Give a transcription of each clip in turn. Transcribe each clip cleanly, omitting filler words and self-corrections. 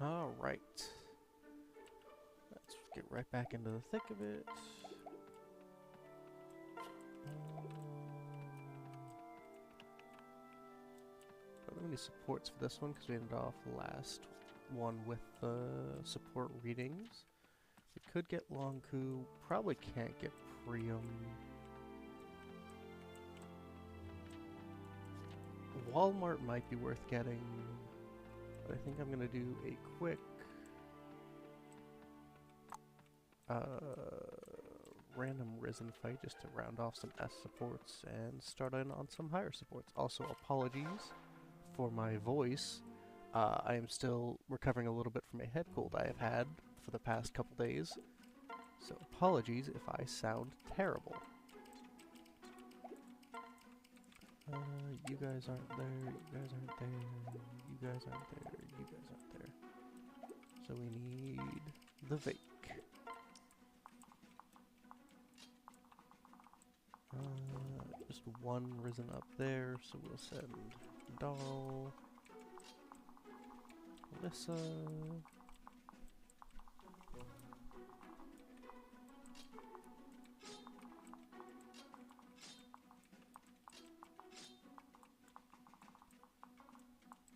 Alright. Let's get right back into the thick of it. Don't have any supports for this one because we ended off last one with the support readings. We could get Longku, probably can't get Priam. Walmart might be worth getting, but I think I'm gonna do a quick random Risen fight just to round off some S supports and start in on some higher supports. Also, apologies for my voice. I am still recovering a little bit from a head cold I have had for the past couple days, so apologies if I sound terrible. You guys aren't there, you guys aren't there, you guys aren't there, you guys aren't there. So we need the Vake. Just one Risen up there, so we'll send Doll, Alyssa,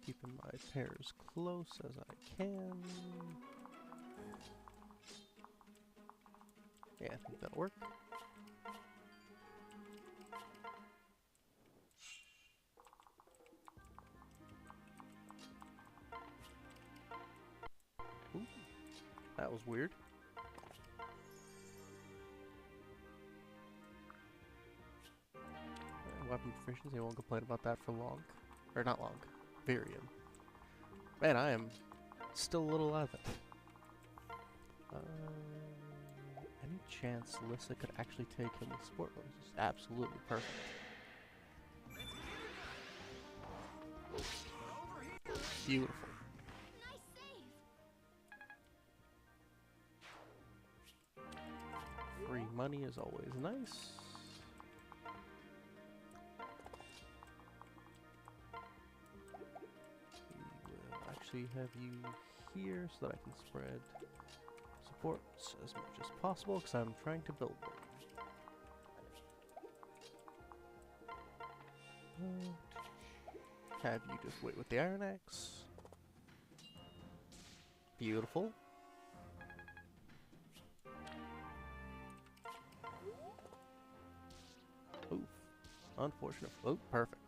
keeping my pairs close as I can. Yeah, I think that'll work. Ooh, that was weird. Weapon proficiency, I won't complain about that for long. Or not long. Virium. Man, I am still a little out of it. Any chance Alyssa could actually take him with sport moves? Is absolutely perfect. Beautiful. Free money is always nice. We will actually have you here so that I can spread supports as much as possible because I'm trying to build them. Have you just wait with the Iron Axe. Beautiful. Oof. Unfortunate. Oh, perfect.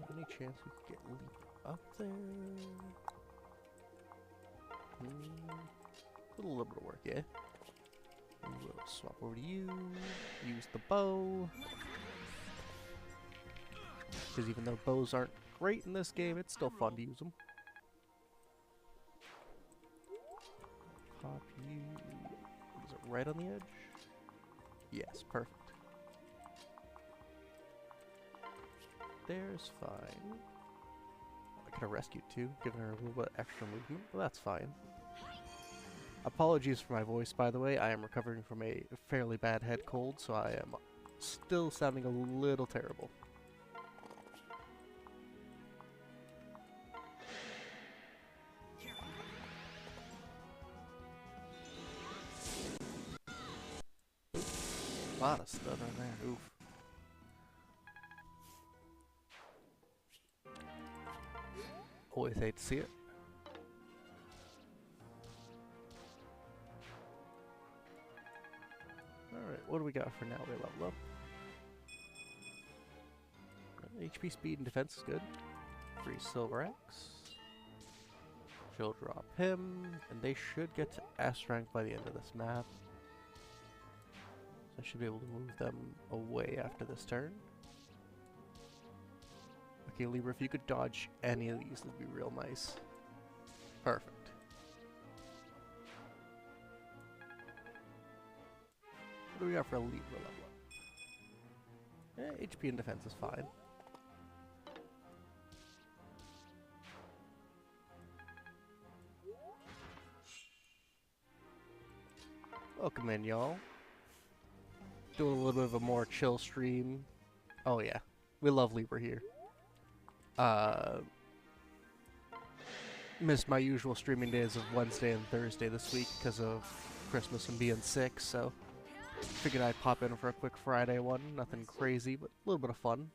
Any chance we could get Leap up there? A little bit of work, yeah. We will swap over to you. Use the bow. Because even though bows aren't great in this game, it's still fun to use them. Pop you. Is it right on the edge? Yes, perfect. There's fine. I could have rescued too, giving her a little bit extra movement, but that's fine. Apologies for my voice, by the way. I am recovering from a fairly bad head cold, so I am still sounding a little terrible. A lot of stuff in there. Oof. Always hate to see it. Alright, what do we got for now? We level up. HP, speed, and defense is good. Free Silver Axe. She'll drop him, and they should get to S rank by the end of this map. So I should be able to move them away after this turn. Okay, Libra, if you could dodge any of these, that'd be real nice. Perfect. What do we got for a Libra level up? HP and defense is fine. Welcome in, y'all. doing a little bit of a more chill stream. Oh yeah, we love Libra here. Missed my usual streaming days of Wednesday and Thursday this week because of Christmas and being sick, so figured I'd pop in for a quick Friday one. Nothing crazy, but a little bit of fun.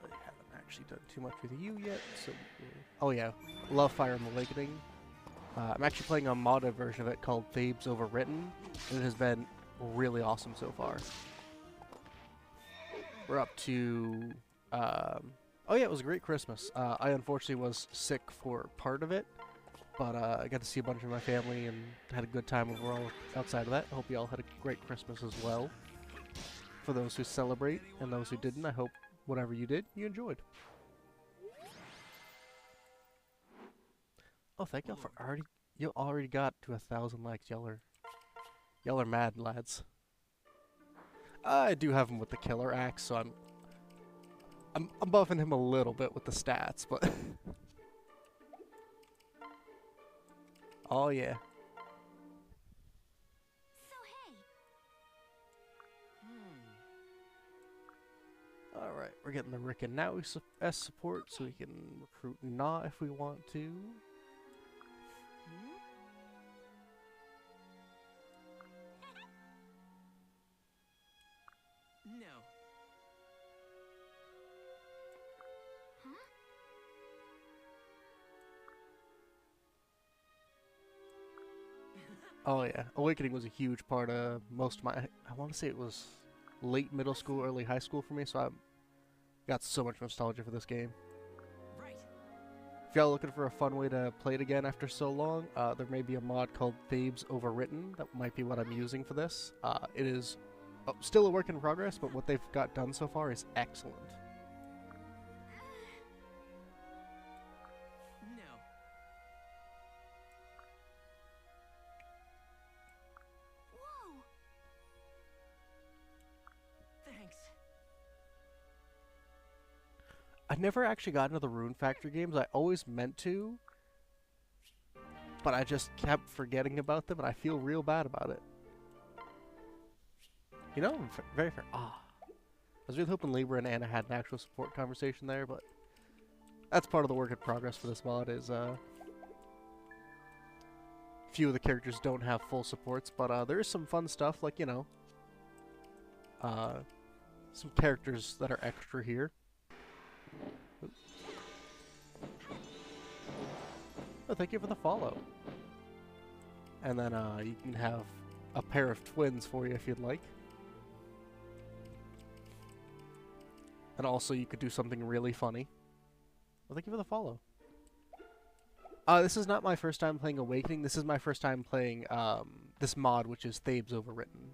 Haven't actually done too much with you yet, so... Oh yeah, love Fire Emblem Awakening. I'm actually playing a modded version of it called Thabes Overwritten, and it has been really awesome so far. We're up to... oh yeah, it was a great Christmas. I unfortunately was sick for part of it, but I got to see a bunch of my family and had a good time overall outside of that. I hope you all had a great Christmas as well. For those who celebrate and those who didn't, I hope whatever you did, you enjoyed. Oh, thank you for already. You already got to 1,000 likes. Y'all are mad, lads. I do have him with the killer axe, so I'm buffing him a little bit with the stats, but oh yeah. All right, we're getting the Rick and Now S support, so we can recruit Na if we want to. No. Oh yeah, Awakening was a huge part of most of my... I want to say it was late middle school, early high school for me, so I got so much nostalgia for this game. Right. If y'all looking for a fun way to play it again after so long, there may be a mod called Thabes Overwritten. That might be what I'm using for this. It is still a work in progress, but what they've got done so far is excellent. No. Whoa. Thanks. I never actually got into the Rune Factory games. I always meant to, but I just kept forgetting about them, and I feel real bad about it. You know, very fair. Ah, I was really hoping Libra and Anna had an actual support conversation there, but that's part of the work in progress for this mod. Is few of the characters don't have full supports, but there is some fun stuff, like, you know, some characters that are extra here. Oops. Oh, thank you for the follow. And then you can have a pair of twins for you if you'd like. And also, you could do something really funny. Well, thank you for the follow. This is not my first time playing Awakening. This is my first time playing this mod, which is Thabes Overwritten.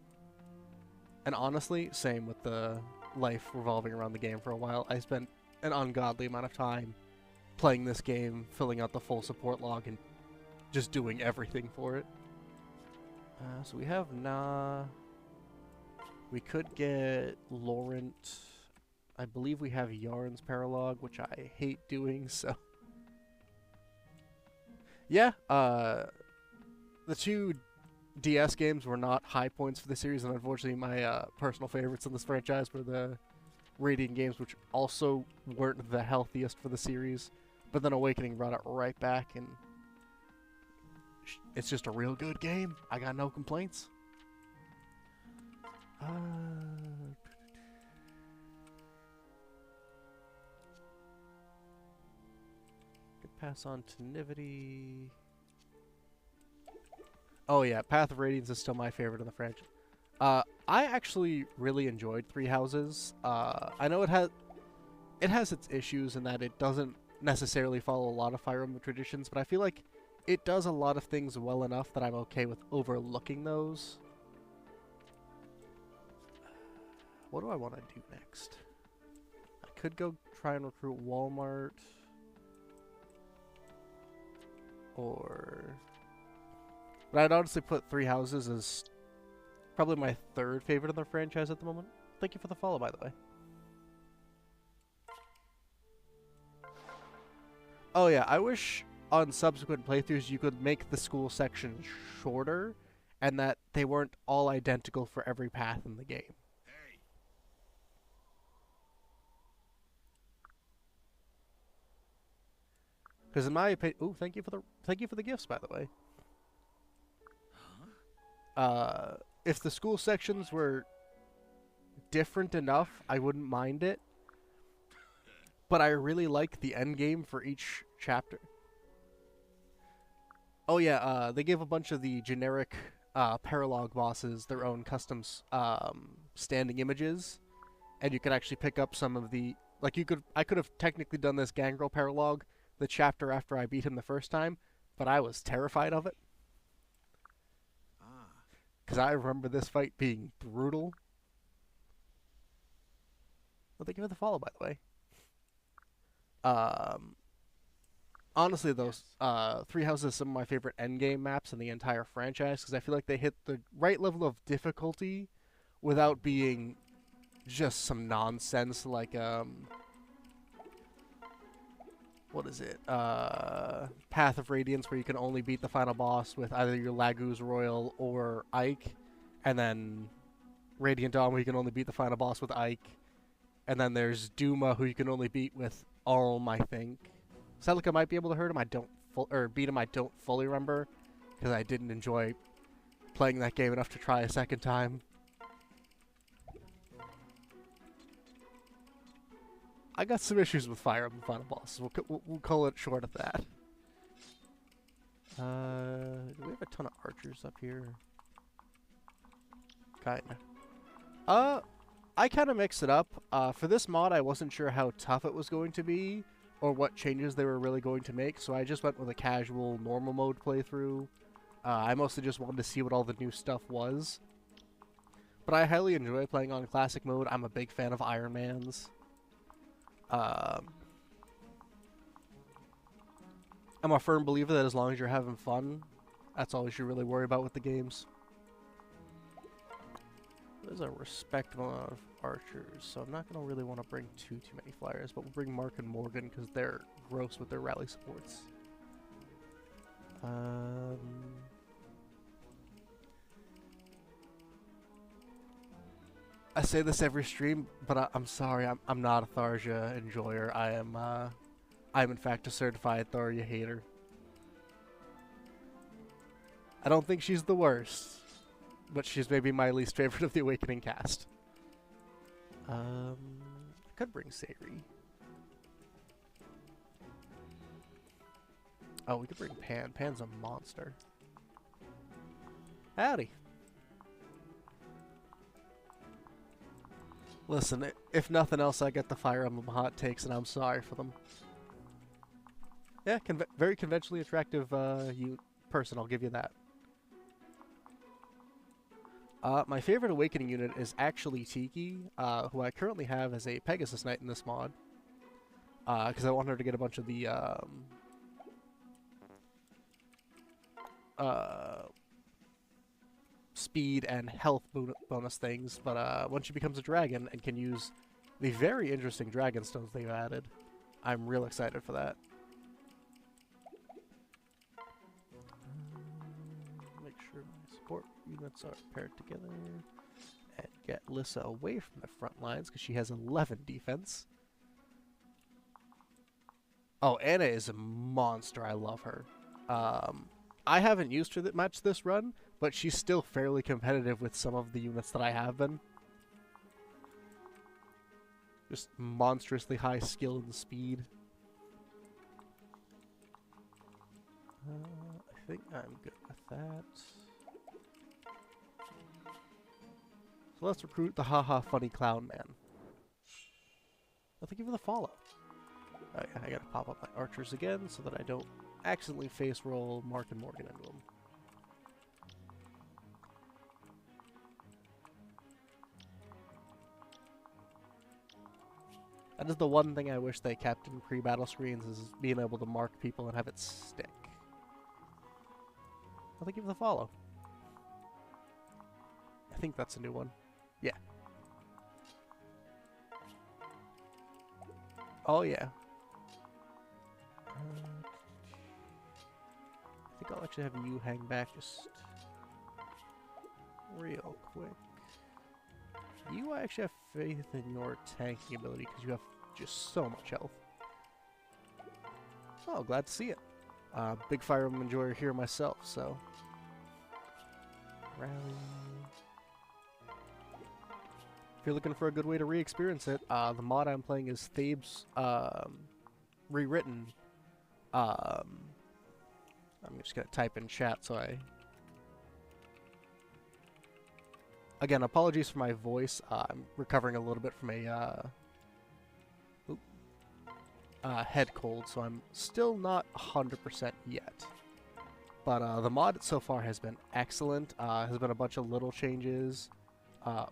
And honestly, same with the life revolving around the game for a while. I spent an ungodly amount of time playing this game, filling out the full support log, and just doing everything for it. So we have Na. We could get Laurent. I believe we have Yarn's Paralog, which I hate doing, so... Yeah, the two DS games were not high points for the series, and unfortunately my personal favorites in this franchise were the Radiant games, which also weren't the healthiest for the series. But then Awakening brought it right back, and it's just a real good game. I got no complaints. Pass on to Nivity. Oh yeah, Path of Radiance is still my favorite in the franchise. I actually really enjoyed Three Houses. I know it has its issues in that it doesn't necessarily follow a lot of Fire Emblem traditions, but I feel like it does a lot of things well enough that I'm okay with overlooking those. What do I want to do next? I could go try and recruit Walmart. But I'd honestly put Three Houses as probably my third favorite in the franchise at the moment. Thank you for the follow, by the way. Oh yeah, I wish on subsequent playthroughs you could make the school sections shorter, and that they weren't all identical for every path in the game. Because in my opinion, ooh, thank you for the gifts, by the way. If the school sections were different enough, I wouldn't mind it. But I really like the end game for each chapter. Oh yeah, they gave a bunch of the generic paralog bosses their own custom standing images, and you could actually pick up some of the I could have technically done this Gangrel paralog the chapter after I beat him the first time, but I was terrified of it. Because I remember this fight being brutal. Well, thank you for the follow, by the way. Honestly, those Three Houses are some of my favorite endgame maps in the entire franchise, because I feel like they hit the right level of difficulty without being just some nonsense like what is it? Path of Radiance, where you can only beat the final boss with either your Laguz Royal or Ike, and then Radiant Dawn, where you can only beat the final boss with Ike, and then there's Duma, who you can only beat with Alm, I think. Celica might be able to hurt him. Beat him. I don't fully remember, because I didn't enjoy playing that game enough to try a second time. I got some issues with Fire Emblem final bosses. We'll call it short of that. Do we have a ton of archers up here? Kinda. I kind of mix it up. For this mod, I wasn't sure how tough it was going to be, or what changes they were really going to make, so I just went with a casual, normal mode playthrough. I mostly just wanted to see what all the new stuff was. But I highly enjoy playing on classic mode. I'm a big fan of Iron Man's. I'm a firm believer that as long as you're having fun, that's all you should really worry about with the games. There's a respectable amount of archers, so I'm not going to really want to bring too many flyers, but we'll bring Mark and Morgan because they're gross with their rally supports. I say this every stream, but I'm sorry, I'm not a Tharja enjoyer. I'm in fact a certified Tharja hater. I don't think she's the worst, but she's maybe my least favorite of the Awakening cast. I could bring Sayri. Oh, we could bring Pan. Pan's a monster. Howdy. Listen, if nothing else, I get the Fire Emblem hot takes, and I'm sorry for them. Yeah, very conventionally attractive person, I'll give you that. My favorite Awakening unit is actually Tiki, who I currently have as a Pegasus Knight in this mod. Because I want her to get a bunch of the speed and health bonus things, but once she becomes a dragon and can use the very interesting dragon stones they've added, I'm real excited for that. Make sure my support units are paired together and get Lissa away from the front lines because she has 11 defense. Oh, Anna is a monster. I love her. I haven't used her that much this run, but she's still fairly competitive with some of the units that I have been. Just monstrously high skill and speed. I think I'm good with that. So let's recruit the Haha Funny Clown Man. Well, thank you for the follow. I gotta pop up my archers again so that I don't accidentally face roll Mark and Morgan into them. That is the one thing I wish they kept in pre-battle screens, is being able to mark people and have it stick. Well, thank you for the follow. I think that's a new one. Yeah. Oh, yeah. I'll actually have you hang back just real quick. You, I actually have faith in your tanking ability because you have just so much health. Oh, glad to see it. Big Fire Emblem enjoyer here myself, so. Rally. If you're looking for a good way to re-experience it, the mod I'm playing is Thabes Rewritten. I'm just gonna type in chat so I. Again, apologies for my voice. I'm recovering a little bit from a head cold, so I'm still not 100% yet. But the mod so far has been excellent. Has been a bunch of little changes.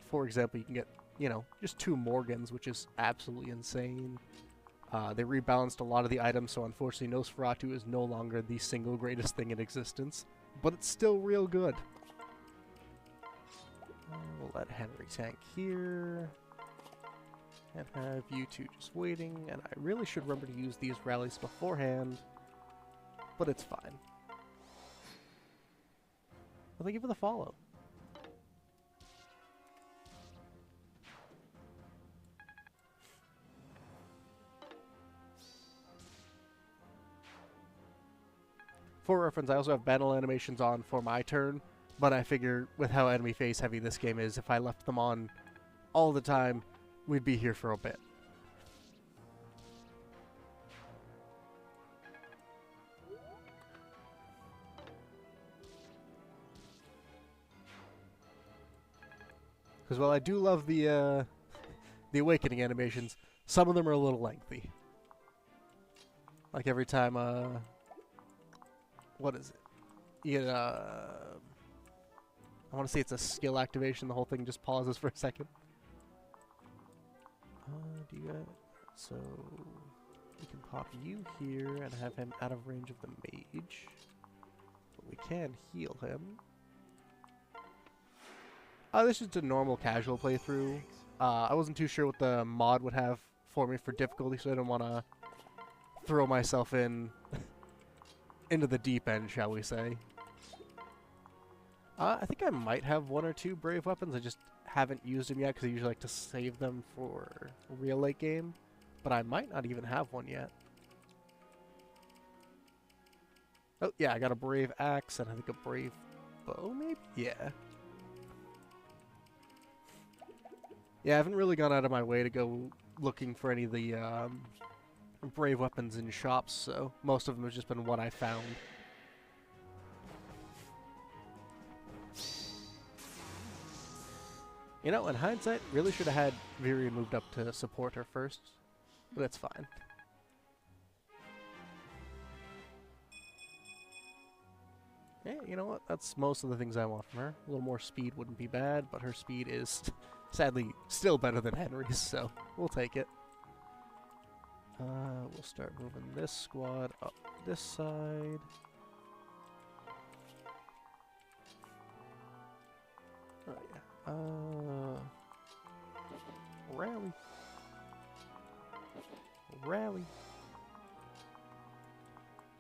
For example, you can get, you know, just 2 Morgans, which is absolutely insane. They rebalanced a lot of the items, so unfortunately Nosferatu is no longer the single greatest thing in existence. But it's still real good. We'll let Henry tank here. And have you two just waiting. And I really should remember to use these rallies beforehand. But it's fine. Well, thank you for the follow. For reference, I also have battle animations on for my turn. But I figure with how enemy face heavy this game is, if I left them on all the time, we'd be here for a bit. Because while I do love the awakening animations, some of them are a little lengthy. Like every time, what is it? You get, I want to say it's a skill activation. The whole thing just pauses for a second. Do you got... So... we can pop you here and have him out of range of the mage. But we can heal him. This is just a normal casual playthrough. I wasn't too sure what the mod would have for me for difficulty, so I didn't want to throw myself in into the deep end, shall we say. I think I might have 1 or 2 brave weapons. I just haven't used them yet because I usually like to save them for real late game. But I might not even have one yet. Oh, yeah, I got a brave axe and I think a brave bow, maybe? Yeah. Yeah, I haven't really gone out of my way to go looking for any of the brave weapons in shops, so most of them have just been what I found. You know, in hindsight, really should have had Virion moved up to support her first, but it's fine. Yeah, you know what? That's most of the things I want from her. A little more speed wouldn't be bad, but her speed is sadly still better than Henry's, so we'll take it. We'll start moving this squad up this side. Oh yeah. Rally. Rally.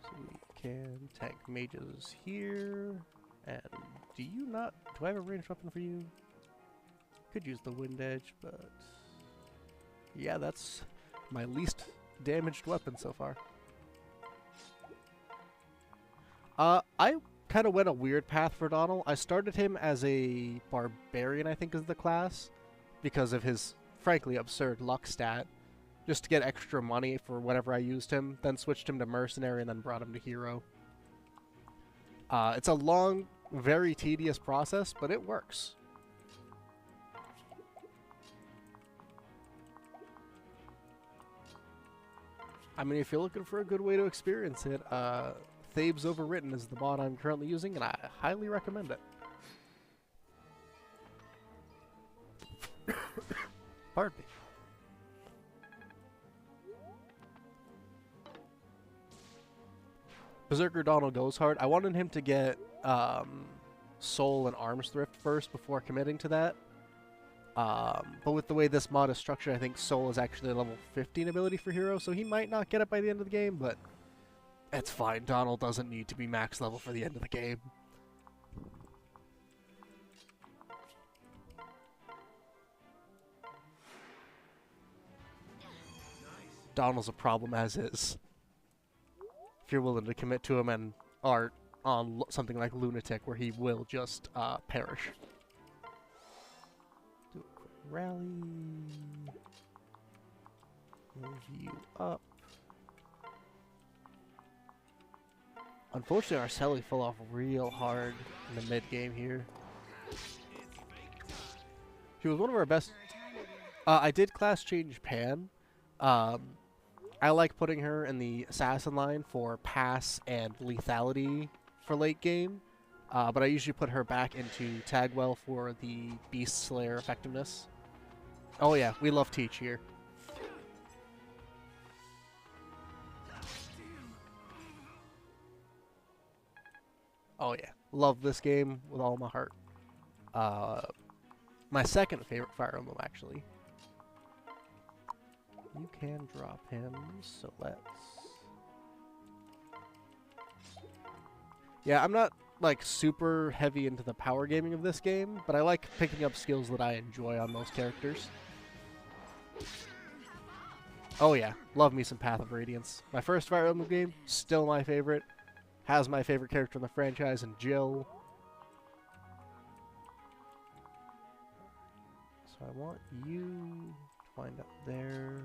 So we can tank mages here. And do you not... do I have a ranged weapon for you? Could use the wind edge, but... yeah, that's my least damaged weapon so far. I kind of went a weird path for Donald. I started him as a barbarian, I think is the class, because of his, frankly, absurd luck stat, just to get extra money for whatever I used him, then switched him to mercenary and then brought him to hero. It's a long, very tedious process, but it works. I mean, if you're looking for a good way to experience it, Thabes Overwritten is the mod I'm currently using, and I highly recommend it. Pardon me. Berserker Donald goes hard. I wanted him to get Soul and Arms Thrift first before committing to that. But with the way this mod is structured, I think Soul is actually a level 15 ability for hero, so he might not get it by the end of the game, but It's fine. Donald doesn't need to be max level for the end of the game. Donald's a problem as is. If you're willing to commit to him and are on something like Lunatic, where he will just perish. Do a quick rally. Move you up. Unfortunately, Arceli fell off real hard in the mid game here. She was one of our best. I did class change Pan. I like putting her in the assassin line for pass and lethality for late game, but I usually put her back into Tagwell for the Beast Slayer effectiveness. Oh yeah, we love Teach here. Oh yeah, love this game with all my heart. My second favorite Fire Emblem, actually. You can drop him, so let's... Yeah, I'm not, like, super heavy into the power gaming of this game, but I like picking up skills that I enjoy on most characters. Oh yeah, love me some Path of Radiance. My first Fire Emblem game, still my favorite. Has my favorite character in the franchise, and Jill. So I want you to wind up there.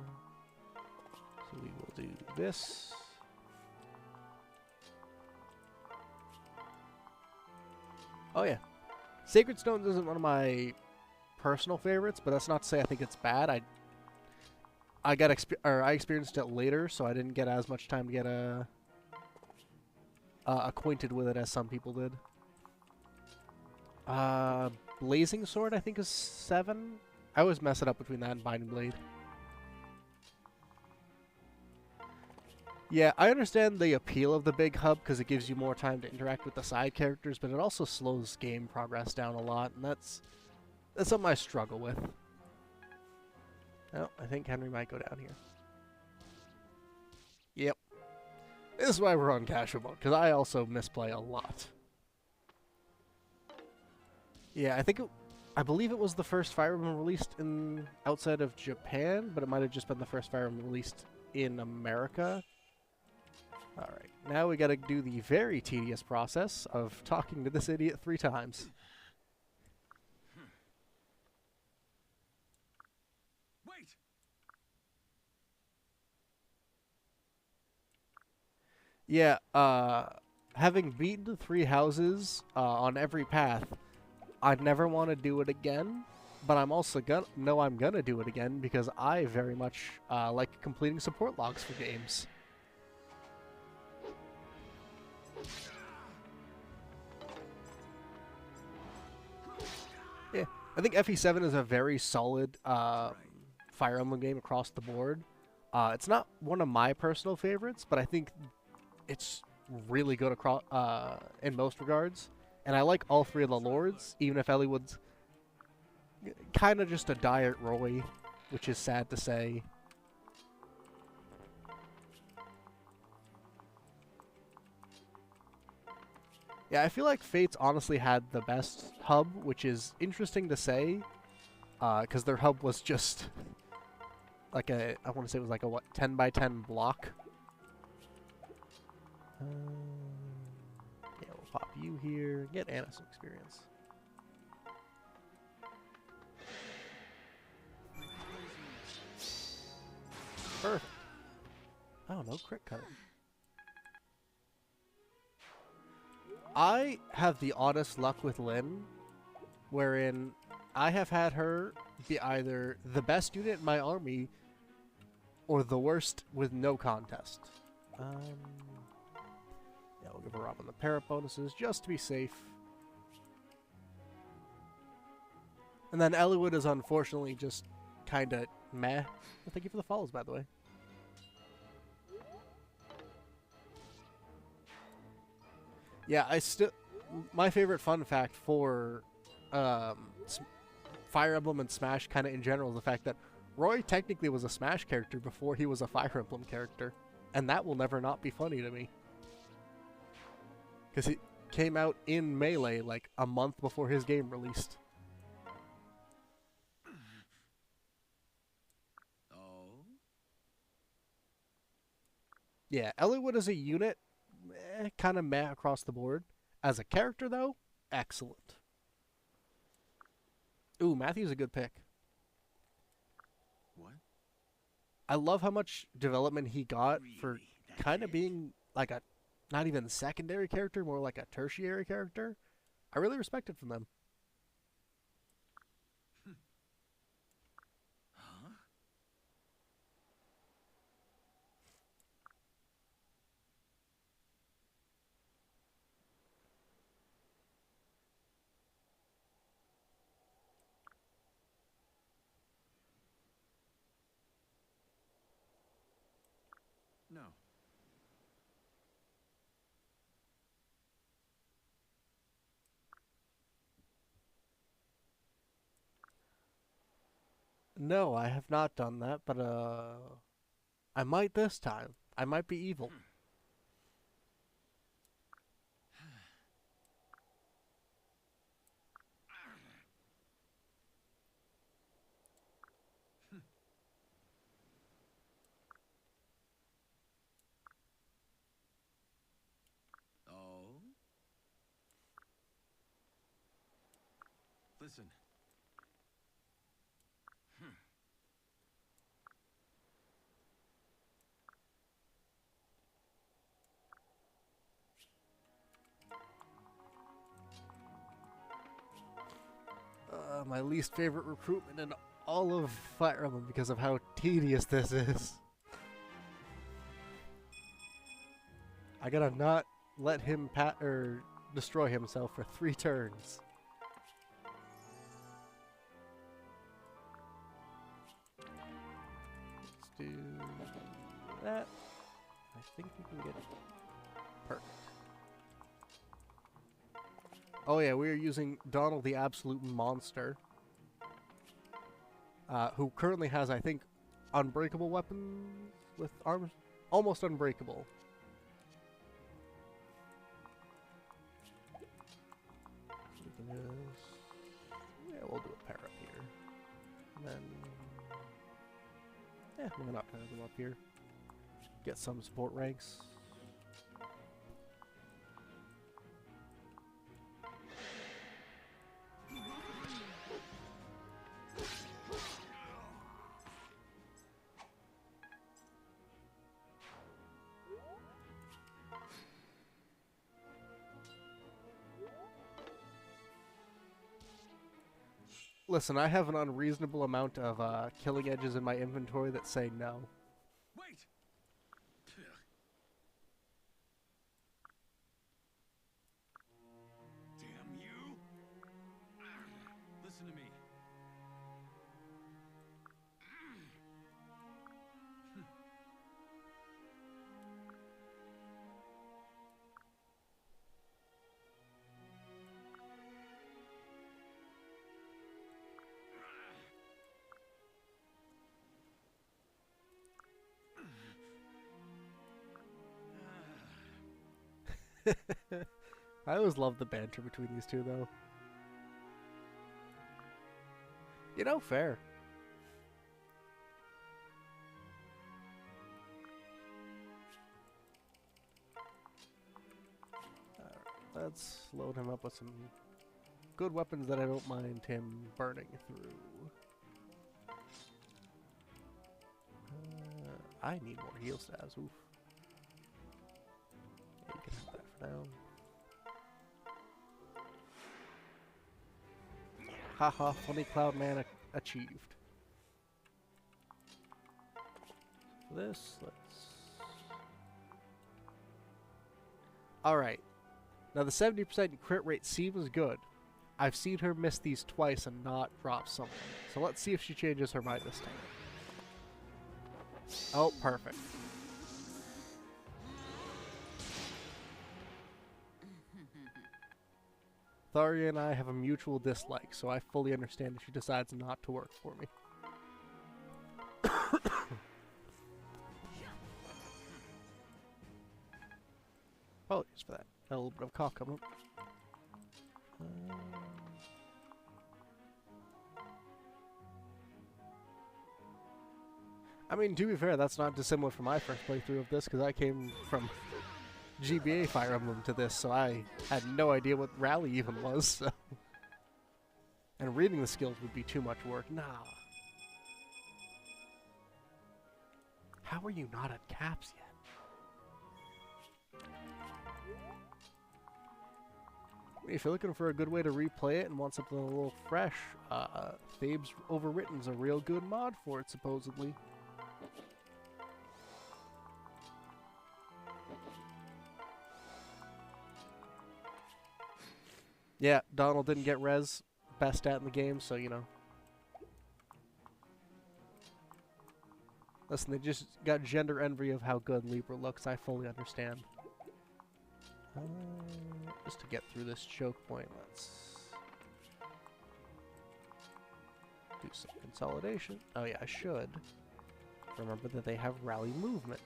So we will do this. Oh yeah. Sacred Stones isn't one of my personal favorites, but that's not to say I think it's bad. I experienced it later, so I didn't get as much time to get acquainted with it as some people did. Blazing Sword I think is 7. I always mess it up between that and Binding Blade. Yeah, I understand the appeal of the big hub because it gives you more time to interact with the side characters, but it also slows game progress down a lot, and that's something I struggle with. Oh, I think Henry might go down here. Yep. This is why we're on casual mode, because I also misplay a lot. Yeah, I believe it was the first Fire Emblem released outside of Japan, but it might have just been the first Fire Emblem released in America. Alright, now we gotta do the very tedious process of talking to this idiot 3 times. Wait. Yeah, having beaten 3 houses on every path, I'd never want to do it again, but I'm also I'm gonna do it again because I very much like completing support logs for games. Yeah, I think FE7 is a very solid Fire Emblem game across the board. It's not one of my personal favorites, but I think it's really good across in most regards. And I like all 3 of the lords, even if Eliwood's kind of just a diet Roy, which is sad to say. Yeah, I feel like Fates honestly had the best hub, which is interesting to say, because their hub was just like I want to say it was like a, 10 by 10 block. Yeah, we'll pop you here, get Anna some experience. Perfect. Oh, no crit cutting. I have the oddest luck with Lynn, wherein I have had her be either the best unit in my army or the worst with no contest. Yeah, we'll give her Robin the parrot bonuses just to be safe. And then Eliwood is unfortunately just kind of meh. Well, thank you for the follows, by the way. Yeah, my favorite fun fact for Fire Emblem and Smash kind of in general is the fact that Roy technically was a Smash character before he was a Fire Emblem character. And that will never not be funny to me. Because he came out in Melee like a month before his game released. Oh? Yeah, Eliwood as a unit, kind of meh across the board. As a character, though, excellent. Ooh, Matthew's a good pick. What? I love how much development he got for Really? That's kind of it? being like a not even secondary character, more like a tertiary character. I really respect it from them. Huh? No. No, I have not done that, but I might this time. I might be evil. Oh? Listen. My least favorite recruitment in all of Fire Emblem because of how tedious this is. I gotta not let him destroy himself for 3 turns. Let's do that. I think we can get it. Perfect. Oh yeah, we are using Donald the Absolute Monster, who currently has, I think, unbreakable weapons with arms, almost unbreakable. We can just, yeah, we'll do a pair up here, and then, yeah, we're not gonna them up here. Get some support ranks. Listen, I have an unreasonable amount of killing edges in my inventory that say no. Wait! Damn you! Listen to me. I always love the banter between these two, though. You know, fair. Alright, let's load him up with some good weapons that I don't mind him burning through. I need more heal stabs. Oof. Yeah, you can have that for now. Haha, funny Cloud Man achieved. For this, let's... Alright. Now the 70% crit rate seems good. I've seen her miss these twice and not drop something. So let's see if she changes her mind this time. Oh, perfect. Tharia and I have a mutual dislike, so I fully understand if she decides not to work for me. Apologies for that. Got a little bit of cough coming up. I mean, to be fair, that's not dissimilar from my first playthrough of this, because I came from GBA Fire Emblem to this, so I had no idea what Rally even was, so. And reading the skills would be too much work. Nah. How are you not at caps yet? If you're looking for a good way to replay it and want something a little fresh, Thabes Overwritten's a real good mod for it, supposedly. Yeah, Donald didn't get res, best stat in the game, so you know. Listen, they just got gender envy of how good Libra looks. I fully understand. Just to get through this choke point, let's do some consolidation. Oh yeah, I should remember that they have rally movement.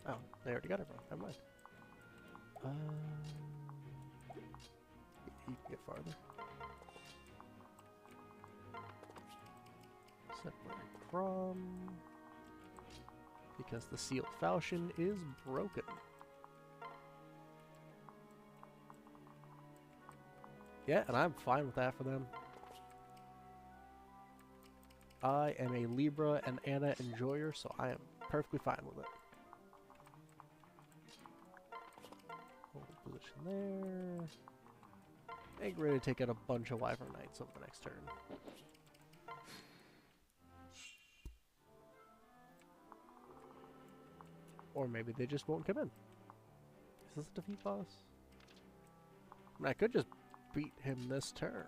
Oh, they already got everyone. Never mind. You can get farther. Separate from... because the sealed falchion is broken. Yeah, and I'm fine with that for them. I am a Libra and Anna enjoyer, so I am perfectly fine with it. Hold position there. And get ready to take out a bunch of Wyvern Knights over the next turn. Or maybe they just won't come in. Is this a defeat boss? I mean, I could just beat him this turn.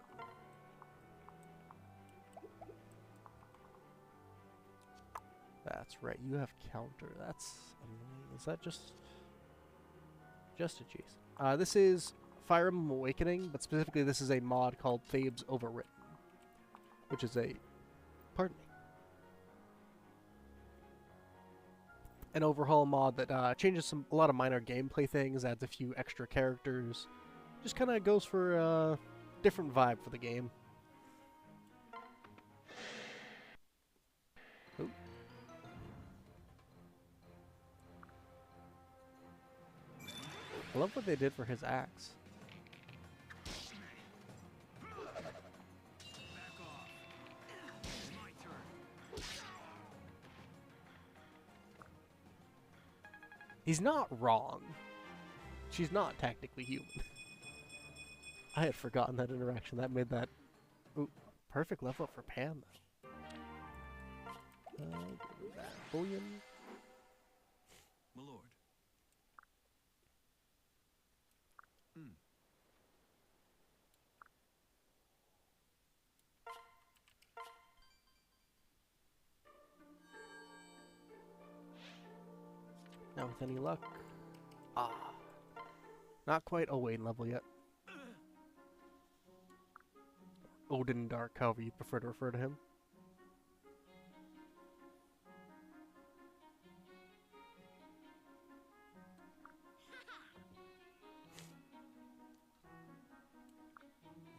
That's right, you have counter. That's annoying. Is that just a cheese? This is Fire Emblem Awakening, but specifically this is a mod called Thabes Overwritten, which is a, pardon me, an overhaul mod that changes a lot of minor gameplay things, adds a few extra characters, just kind of goes for a different vibe for the game. Ooh. I love what they did for his axe. He's not wrong. She's not technically human. I had forgotten that interaction. That made that... Ooh, perfect level up for Pan, though. Bullion. My lord. Now with any luck... Ah. Not quite Owain level yet. Odin Dark, however you prefer to refer to him.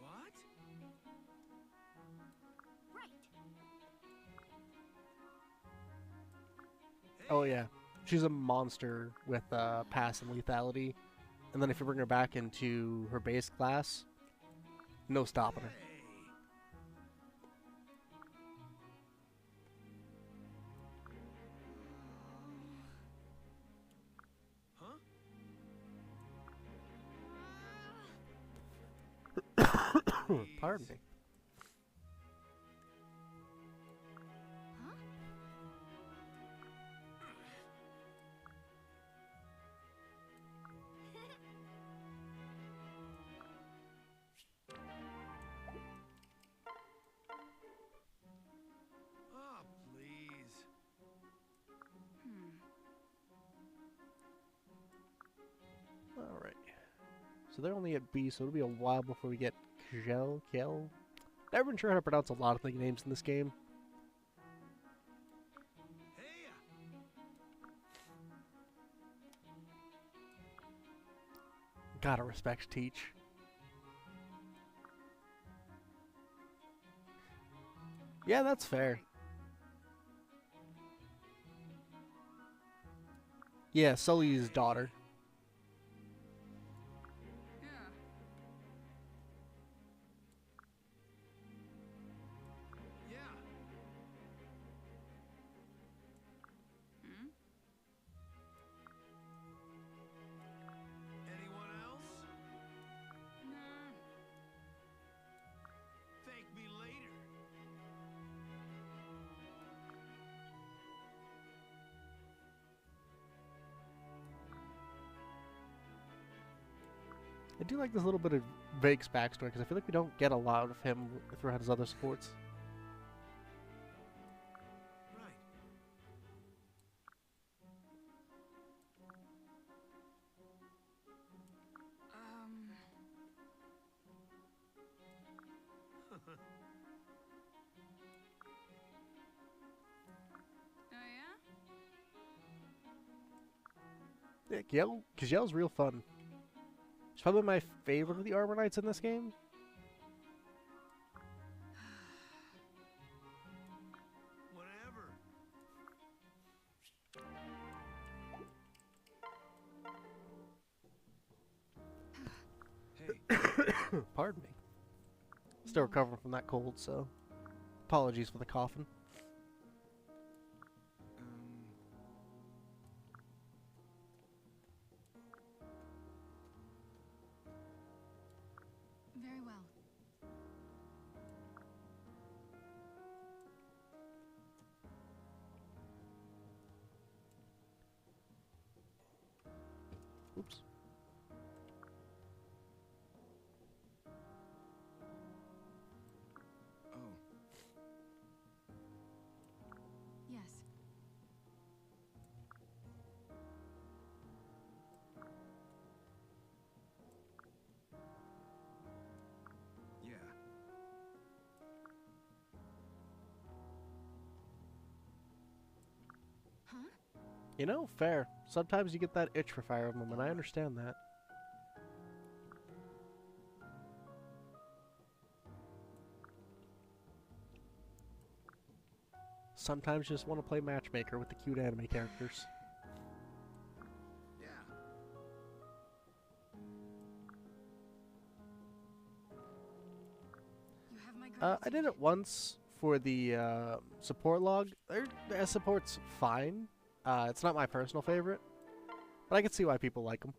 What? Right. Oh yeah. She's a monster with pass and lethality. And then if you bring her back into her base class, no stopping her. Pardon me. Oh, please. Alright. So they're only at B, so it'll be a while before we get Kel. Never been sure how to pronounce a lot of the names in this game. Gotta respect Teach. Yeah, that's fair. Yeah, Sully's daughter. Yeah. Yeah. Hmm? Anyone else? Nah. Thank me later. I do like this little bit of Vake's backstory because I feel like we don't get a lot of him throughout his other sports. Right. Um. Oh yeah? Yeah, Kijel's real fun. She's probably my favorite of the Armor Knights in this game. Whatever. Hey. Pardon me. Still recovering from that cold, so apologies for the coughing. Very well. Oops. Oh. Yes. Yeah. Huh? You know, fair. Sometimes you get that itch for Fire Emblem, and I understand that. Sometimes you just want to play Matchmaker with the cute anime characters. Yeah. You have my I did it once for the support log. The support's fine. It's not my personal favorite, but I can see why people like them.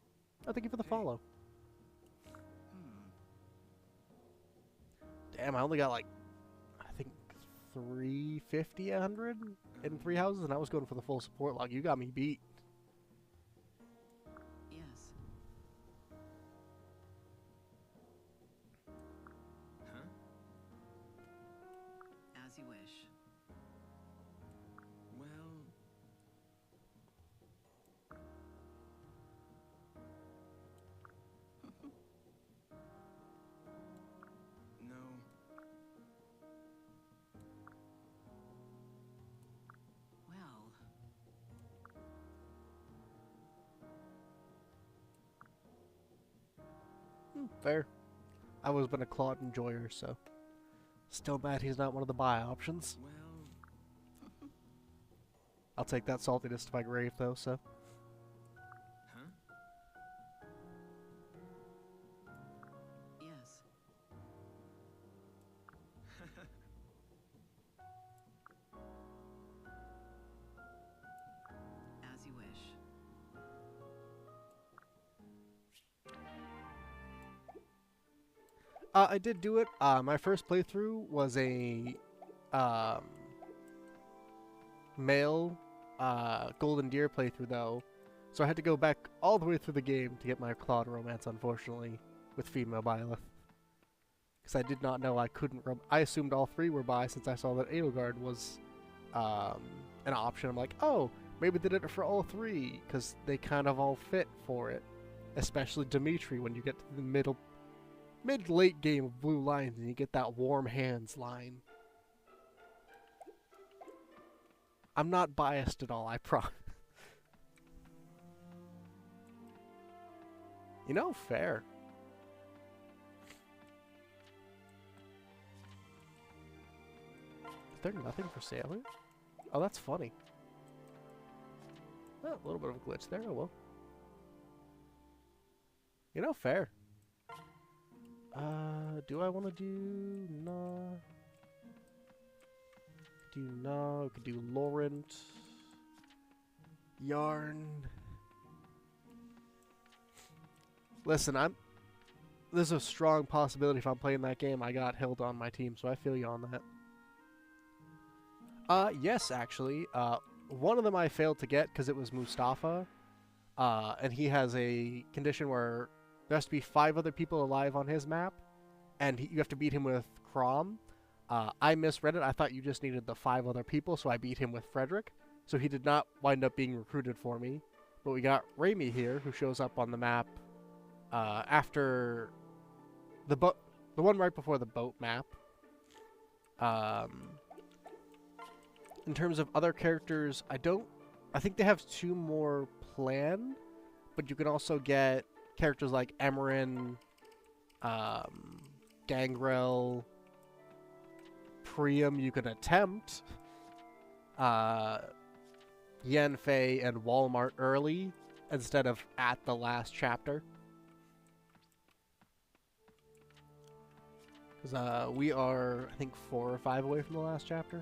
Oh, thank you for the follow. Hmm. Damn, I only got like, I think 350, 100 in 3 houses, and I was going for the full support log. You got me beat. Yes. Huh? As you wish. Well. No. Well. Fair. I've always been a Claude enjoyer, so still mad he's not one of the buy options. Well. I'll take that saltiness to my grave, though, so. Huh? Yes. As you wish. I did do it. My first playthrough was a um, male Golden Deer playthrough, though. So I had to go back all the way through the game to get my Claude romance, unfortunately, with female Byleth. Because I did not know I couldn't. I assumed all 3 were bi since I saw that Edelgard was an option. I'm like, oh, maybe they did it for all 3 because they kind of all fit for it. Especially Dimitri when you get to the mid-late game of Blue Lions and you get that warm hands line. I'm not biased at all, I promise. You know, fair. Is there nothing for sale here? Oh, that's funny. Oh, a little bit of a glitch there. Oh, well. You know, fair. Do I want to do... No. Do no. Could do Laurent. Yarn. Listen, there's a strong possibility if I'm playing that game I got Hilda on my team, so I feel you on that. Yes, actually. One of them I failed to get because it was Mustafa. And he has a condition where there has to be 5 other people alive on his map, and you have to beat him with Crom. I misread it. I thought you just needed the 5 other people, so I beat him with Frederick. So he did not wind up being recruited for me. But we got Raimi here, who shows up on the map after the one right before the boat map. In terms of other characters, I think they have 2 more planned, but you can also get characters like Emerin, Gangrel, Priam you can attempt, Yanfei and Walmart early instead of at the last chapter. Because we are, I think, 4 or 5 away from the last chapter.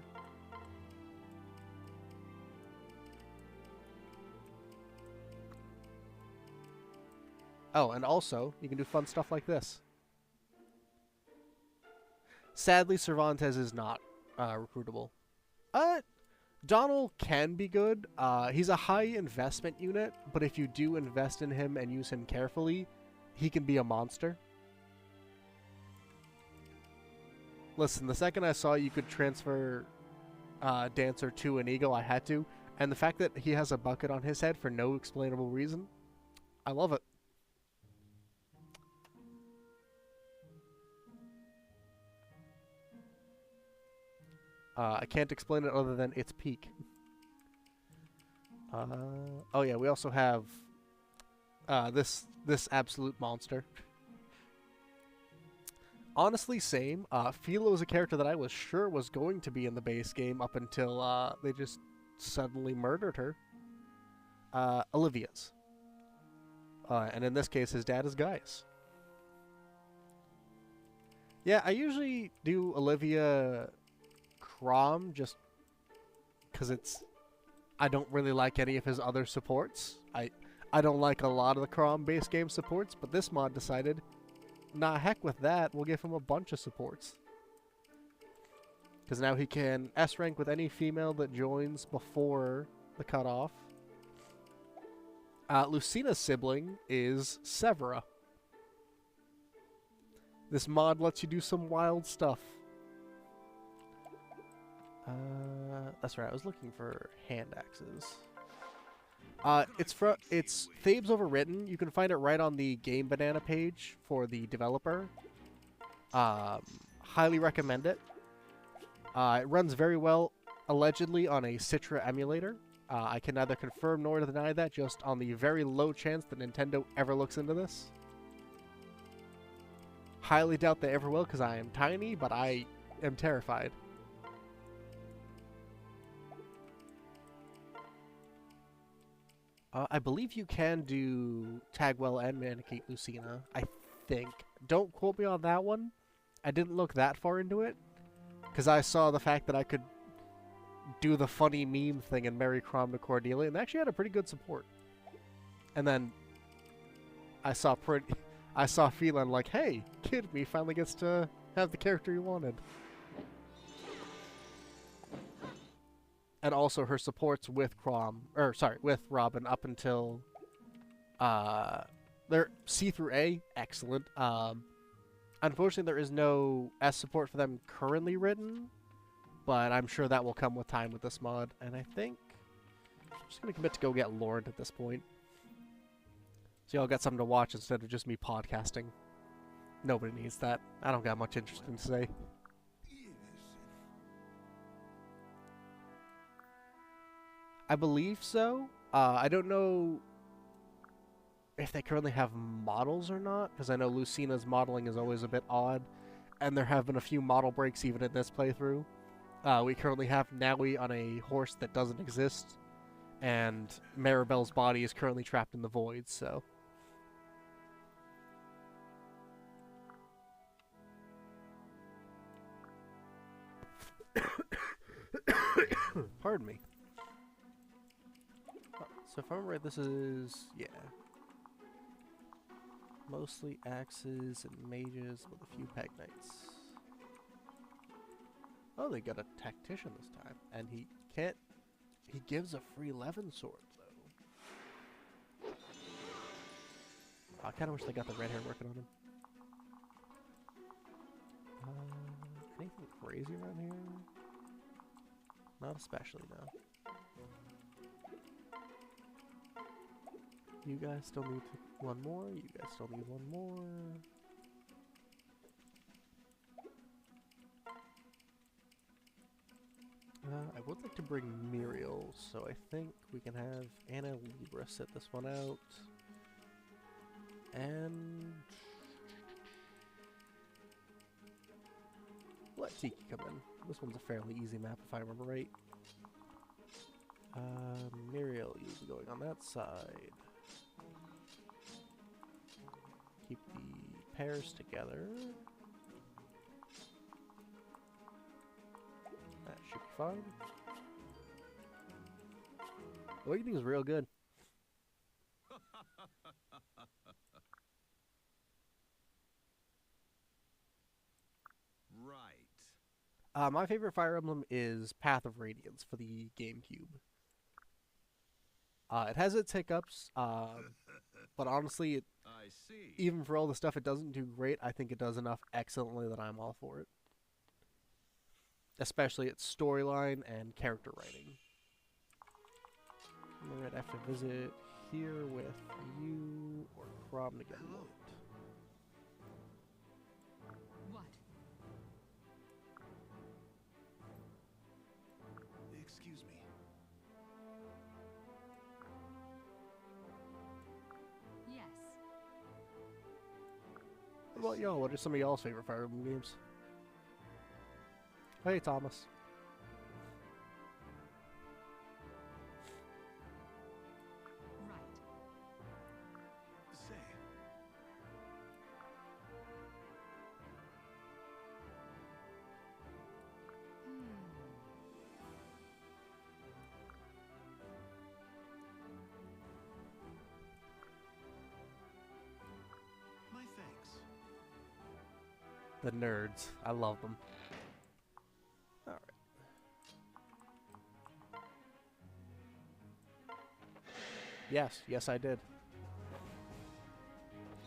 Oh, and also, you can do fun stuff like this. Sadly, Cervantes is not recruitable. Donald can be good. He's a high investment unit, but if you do invest in him and use him carefully, he can be a monster. Listen, the second I saw you could transfer Dancer to an Eagle, I had to. And the fact that he has a bucket on his head for no explainable reason, I love it. I can't explain it other than it's peak. Oh yeah, we also have this absolute monster. Honestly, same. Philo is a character that I was sure was going to be in the base game up until they just suddenly murdered her. Olivia's. And in this case, his dad is Gaius. Yeah, I usually do Olivia Crom just because I don't really like any of his other supports. I don't like a lot of the Crom base game supports, but this mod decided, nah, heck with that, we'll give him a bunch of supports. Because now he can S-rank with any female that joins before the cutoff. Lucina's sibling is Severa. This mod lets you do some wild stuff. That's right, I was looking for hand axes. It's Thabes Overwritten. You can find it right on the Game Banana page for the developer. Highly recommend it. It runs very well, allegedly, on a Citra emulator. I can neither confirm nor deny that, just on the very low chance that Nintendo ever looks into this. Highly doubt they ever will, because I am tiny, but I am terrified. I believe you can do Tagwell and Manicate Lucina, I think. Don't quote me on that one. I didn't look that far into it, because I saw the fact that I could do the funny meme thing and marry Crom to Cordelia, and they actually had a pretty good support. And then I saw Phelan like, hey, Kid Me finally gets to have the character he wanted. And also her supports with with Robin up until their C through A, excellent. Unfortunately, there is no S support for them currently written, but I'm sure that will come with time with this mod. And I think I'm just gonna commit to go get Laurent at this point, so y'all got something to watch instead of just me podcasting. Nobody needs that. I don't got much interesting to say. I believe so. I don't know if they currently have models or not, because I know Lucina's modeling is always a bit odd, and there have been a few model breaks even in this playthrough. We currently have Naui on a horse that doesn't exist, and Maribel's body is currently trapped in the void, so... Pardon me. So if I remember right, this is... yeah. Mostly axes and mages with a few peg knights. Oh, they got a tactician this time. And he can't... he gives a free Levin sword, though. I kind of wish they got the red hair working on him. Anything crazy around here? Not especially, no. You guys still need one more. You guys still need one more. I would like to bring Muriel, so I think we can have Anna Libra sit this one out. And... let Tiki come in. This one's a fairly easy map if I remember right. Muriel, you'll be going on that side. Keep the pairs together. That should be fine. Awakening is real good. Right. My favorite Fire Emblem is Path of Radiance for the GameCube. It has its hiccups, but honestly, I see. even for all the stuff it doesn't do great, I think it does enough excellently that I'm all for it. Especially its storyline and character writing. Alright, I have to visit here with you or Crom to get Hello. looked. What? Excuse me. Yes. What about y'all? What are some of y'all's favorite Fire Emblem games? Hey, Thomas. Right. Say. My thanks. The nerds. I love them. Alright. Yes, I did.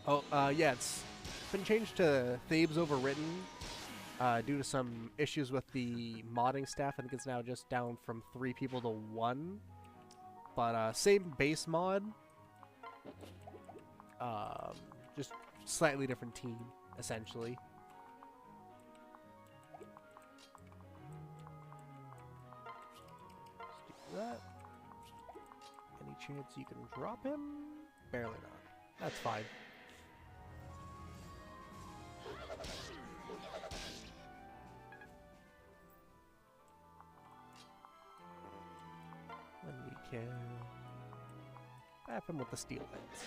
Oh, yeah, it's been changed to Thabes Overwritten due to some issues with the modding staff. I think it's now just down from 3 people to 1. But same base mod. Just slightly different team, essentially. Let's do that. Any chance you can drop him? Barely not. That's fine. And we can wrap him with the steel lance.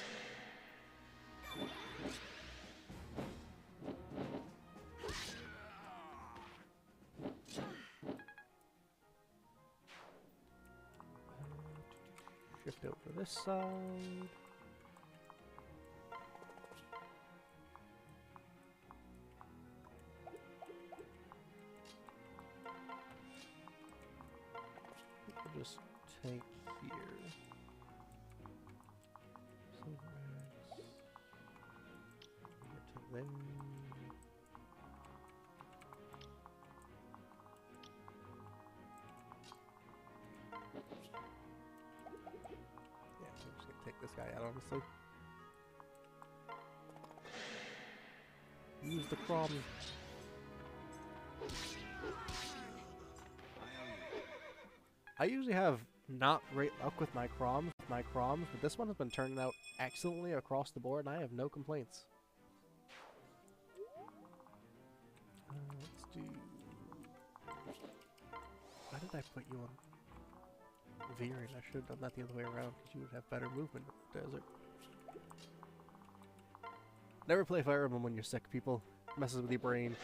Shift over to this side. We'll just take here. Get to there. Yeah, I'm just gonna take this guy out, honestly. Use the Crom. I usually have not great luck with my Croms, my Chroms, but this one has been turning out excellently across the board, and I have no complaints. Let's do... Why did I put you on Veering? I should have done that the other way around, because you would have better movement in the desert. Never play Fire Emblem when you're sick, people. It messes with your brain.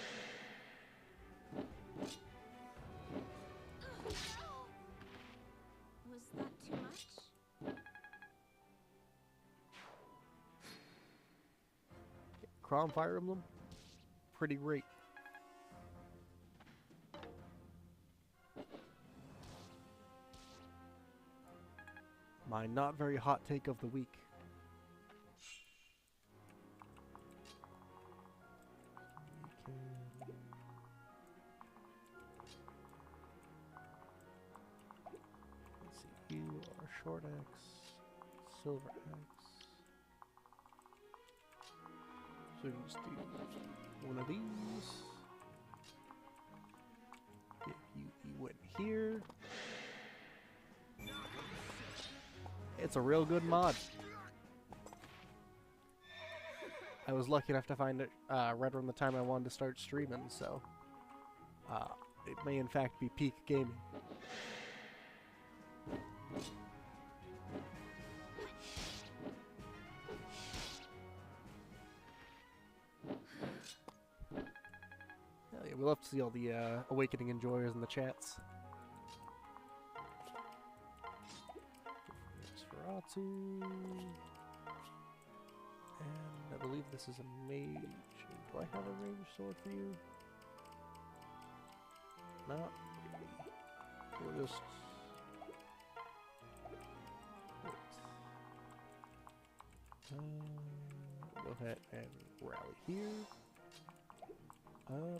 Was that too much? Chrom Fire Emblem? Pretty great. My not very hot take of the week. Let's see, you are short X, silver X. So we can just do one of these. If you went here. It's a real good mod. I was lucky enough to find it right around the time I wanted to start streaming, so it may in fact be peak gaming. Hell yeah, we love to see all the Awakening enjoyers in the chats. And I believe this is a mage. Do I have a range sword for you? Not really. We'll just... go ahead and rally here.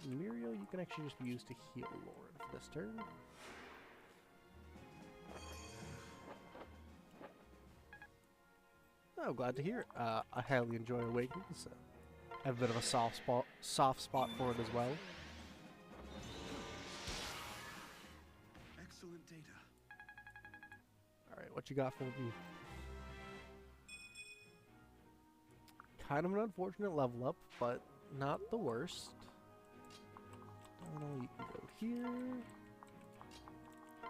Muriel, you can actually just be used to heal Lauren for this turn. Oh, glad to hear it. I highly enjoy Awakening, so I have a bit of a soft spot for it as well. Excellent data. Alright, what you got for me? Kind of an unfortunate level up, but not the worst. You can go here, and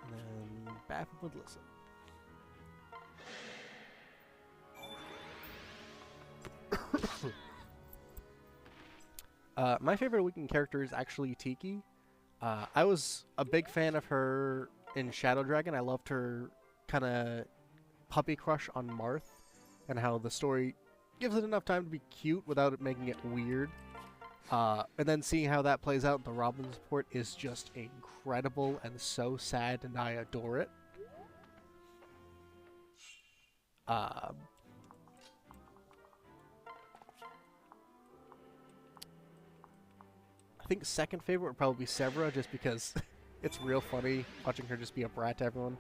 then back with Listen. My favorite Awakening character is actually Tiki. I was a big fan of her in Shadow Dragon. I loved her kind of puppy crush on Marth, and how the story gives it enough time to be cute without it making it weird. And then seeing how that plays out in the Robin support is just incredible and so sad, and I adore it. I think second favorite would probably be Severa, just because it's real funny watching her just be a brat to everyone.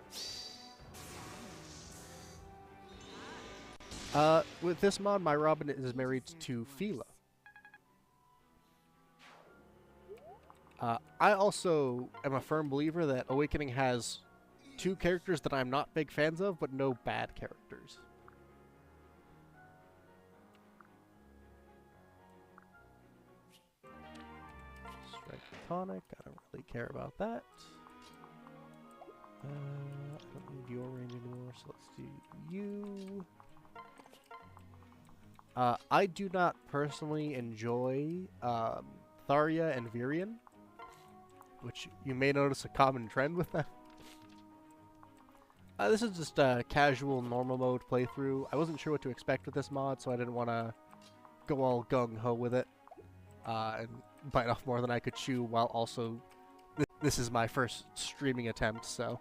With this mod, my Robin is married to Fila. I also am a firm believer that Awakening has two characters that I'm not big fans of, but no bad characters. Strike Tonic, I don't really care about that. I don't need your range anymore, so let's do you. I do not personally enjoy Tharia and Virion, which you may notice a common trend with them. This is just a casual normal mode playthrough. I wasn't sure what to expect with this mod, so I didn't want to go all gung-ho with it and bite off more than I could chew, while also this is my first streaming attempt, so...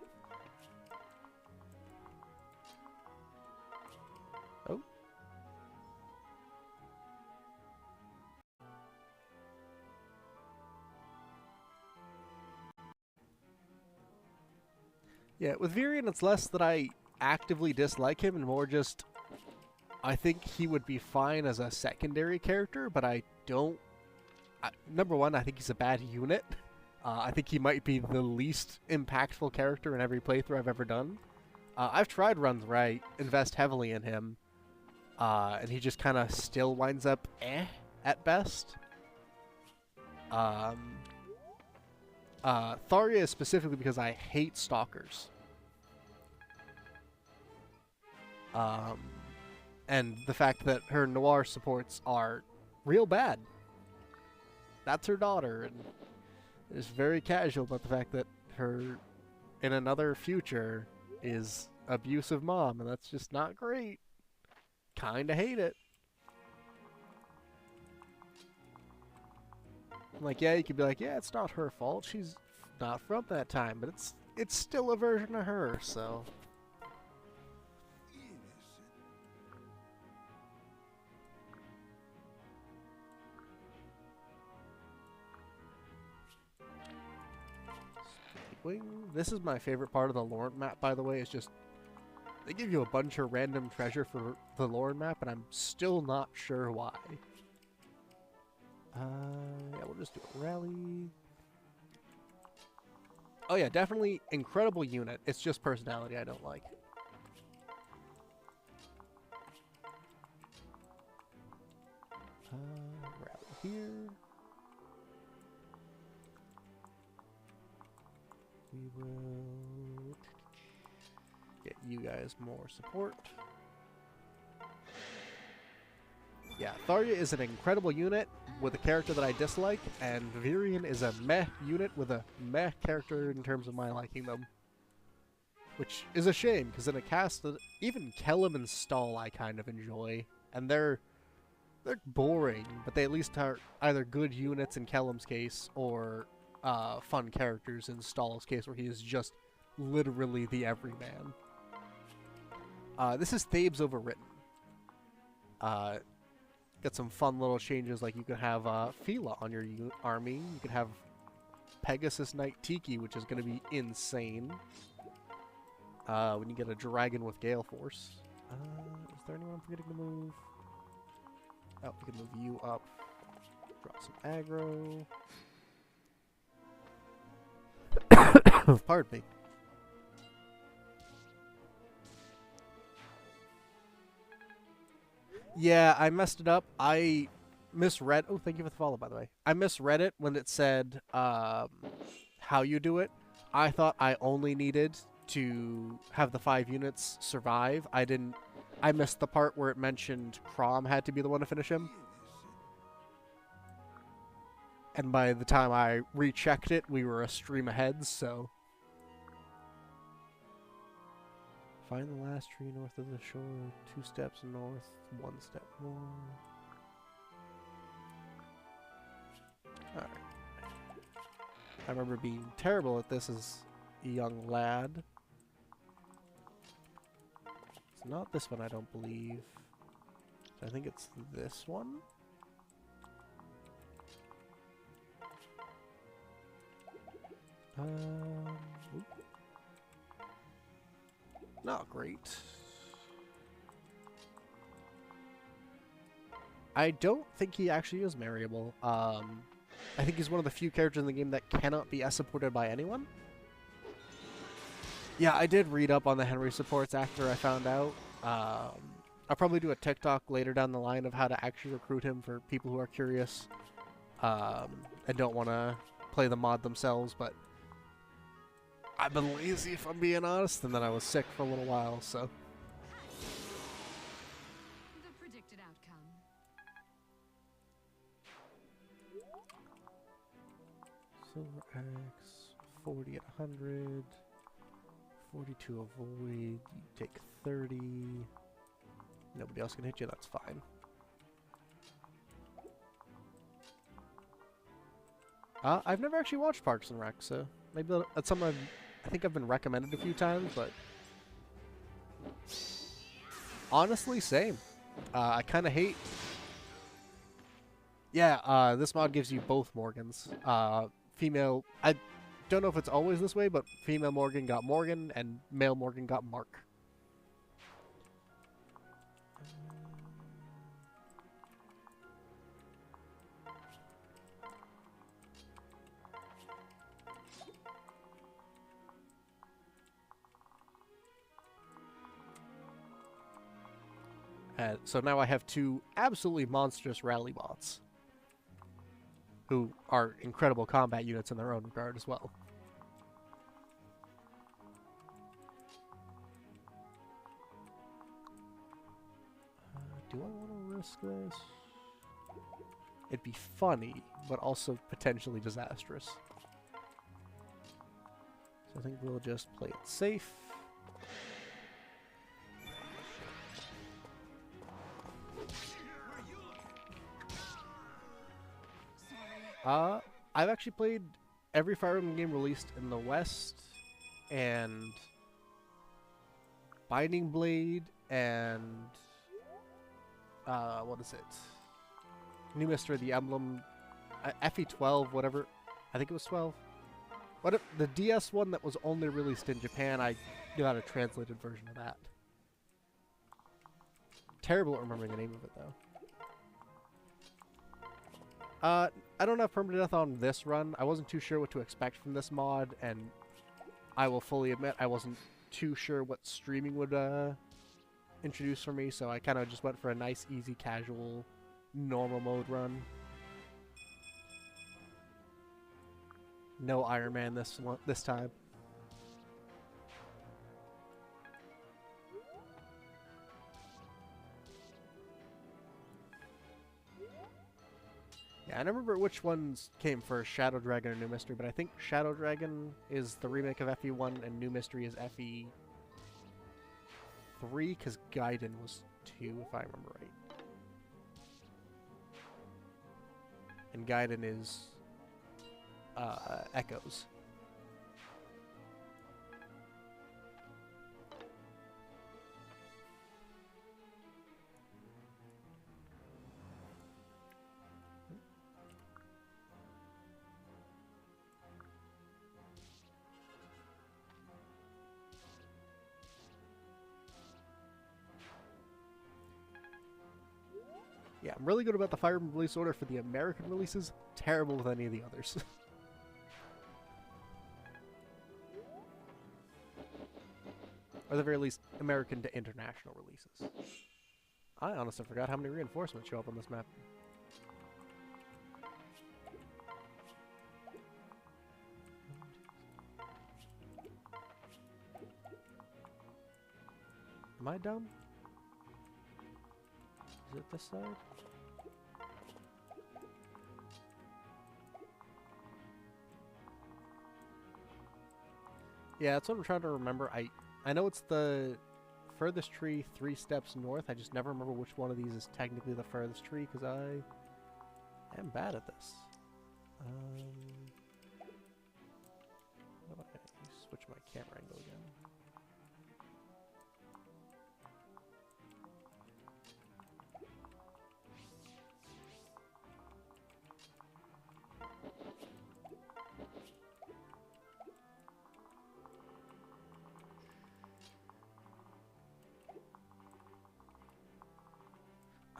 Oh. Yeah, with Virion, it's less that I actively dislike him and more just I think he would be fine as a secondary character, but I don't... number one, I think he's a bad unit. I think he might be the least impactful character in every playthrough I've ever done. I've tried runs where I invest heavily in him, and he just kind of still winds up at best. Tharia is specifically because I hate stalkers. And the fact that her noir supports are real bad. That's her daughter, and is very casual about the fact that her, in another future, is abusive mom, and that's just not great. Kinda hate it. I'm like, yeah, you could be like, yeah, it's not her fault. She's not from that time, but it's still a version of her, so. This is my favorite part of the Lorne map, by the way. It's just they give you a bunch of random treasure for the Lorne map, and I'm still not sure why. Yeah, we'll just do a rally. Oh yeah, definitely incredible unit. It's just personality I don't like. Rally here. We will get you guys more support. Yeah, Tharia is an incredible unit with a character that I dislike, and Virion is a meh unit with a meh character in terms of my liking them. Which is a shame, because in a cast that even Kellum and Stall I kind of enjoy, and they're boring, but they at least are either good units in Kellum's case, or fun characters in Stall's case, where he is just literally the everyman. This is Thabes Overwritten. Got some fun little changes, like you can have Fila on your army. You can have Pegasus Knight Tiki, which is going to be insane. When you get a dragon with Gale Force. Is there anyone I'm forgetting to move? Oh, we can move you up. Drop some aggro. Pardon me. Yeah, I messed it up. I misread. Oh, thank you for the follow, by the way. I misread it when it said how you do it. I thought I only needed to have the 5 units survive. I missed the part where it mentioned Crom had to be the one to finish him. And by the time I rechecked it, we were a stream ahead, so. Find the last tree north of the shore, 2 steps north, 1 step more. Alright. I remember being terrible at this as a young lad. It's not this one, I don't believe. I think it's this one. Oop. Not great. I don't think he actually is marryable. I think he's one of the few characters in the game that cannot be supported by anyone. Yeah, I did read up on the Henry supports after I found out. I'll probably do a TikTok later down the line of how to actually recruit him for people who are curious and don't want to play the mod themselves, but I've been lazy, if I'm being honest, and then I was sick for a little while, so. The predicted outcome. Silver X, 40 at 100, 42 avoid, you take 30. Nobody else can hit you, that's fine. I've never actually watched Parks and Rec, so maybe that's something I think I've been recommended a few times, but honestly, same. I kind of hate. Yeah, this mod gives you both Morgans. Female. I don't know if it's always this way, but female Morgan got Morgan, and male Morgan got Mark. So now I have two absolutely monstrous rally bots, who are incredible combat units in their own regard as well. Do I want to risk this? It'd be funny, but also potentially disastrous. So I think we'll just play it safe. I've actually played every Fire Emblem game released in the West, and Binding Blade, and what is it? New Mystery, the Emblem, FE12, whatever. I think it was 12. What if the DS one that was only released in Japan? I got a translated version of that. Terrible at remembering the name of it though. I don't have permanent death on this run. I wasn't too sure what to expect from this mod, and I will fully admit I wasn't too sure what streaming would introduce for me, so I kind of just went for a nice, easy, casual, normal mode run. No Iron Man this time. Yeah, I don't remember which ones came first, Shadow Dragon or New Mystery, but I think Shadow Dragon is the remake of FE1 and New Mystery is FE3, because Gaiden was 2, if I remember right. And Gaiden is Echoes. Yeah, I'm really good about the Fire Emblem release order for the American releases. Terrible with any of the others. Or at the very least, American to international releases. I honestly forgot how many reinforcements show up on this map. Am I dumb? Is it this side? Yeah, that's what I'm trying to remember. I know it's the furthest tree 3 steps north. I just never remember which one of these is technically the furthest tree, because I am bad at this. How do I switch my camera angle again?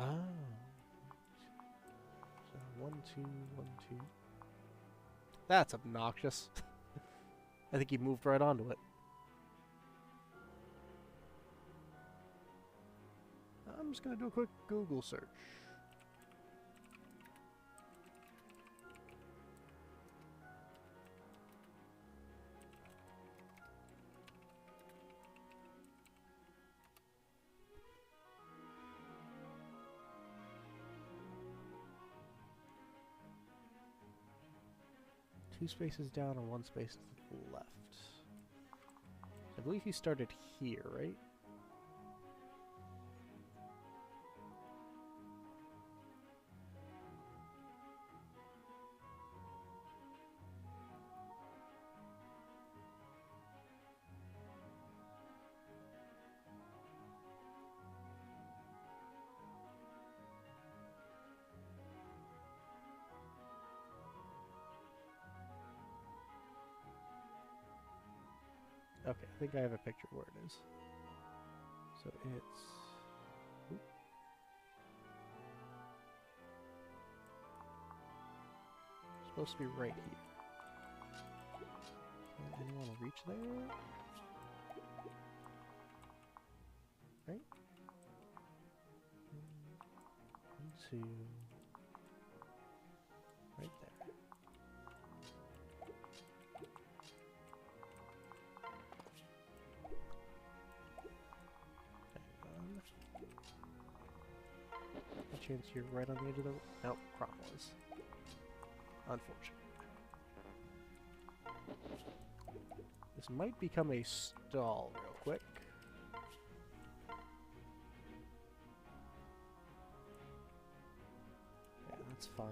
Oh. So 1, 2, 1, 2. That's obnoxious. I think he moved right onto it. I'm just going to do a quick Google search. Two spaces down and 1 space to the left. I believe he started here, right? Okay, I think I have a picture of where it is. So it's... Oop. Supposed to be right here. Can anyone reach there? Right? to right there. Hang on. A chance you're right on the edge of the... Nope, Crom was. Unfortunate. This might become a stall real quick. Yeah, that's fine.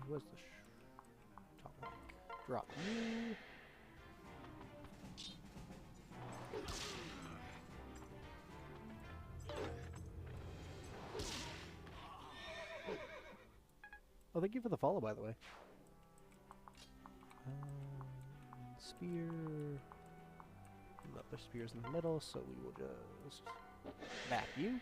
Where's the top mic? Drop you. Oh, thank you for the follow, by the way. Spear. Another spear's in the middle, so we will just back you.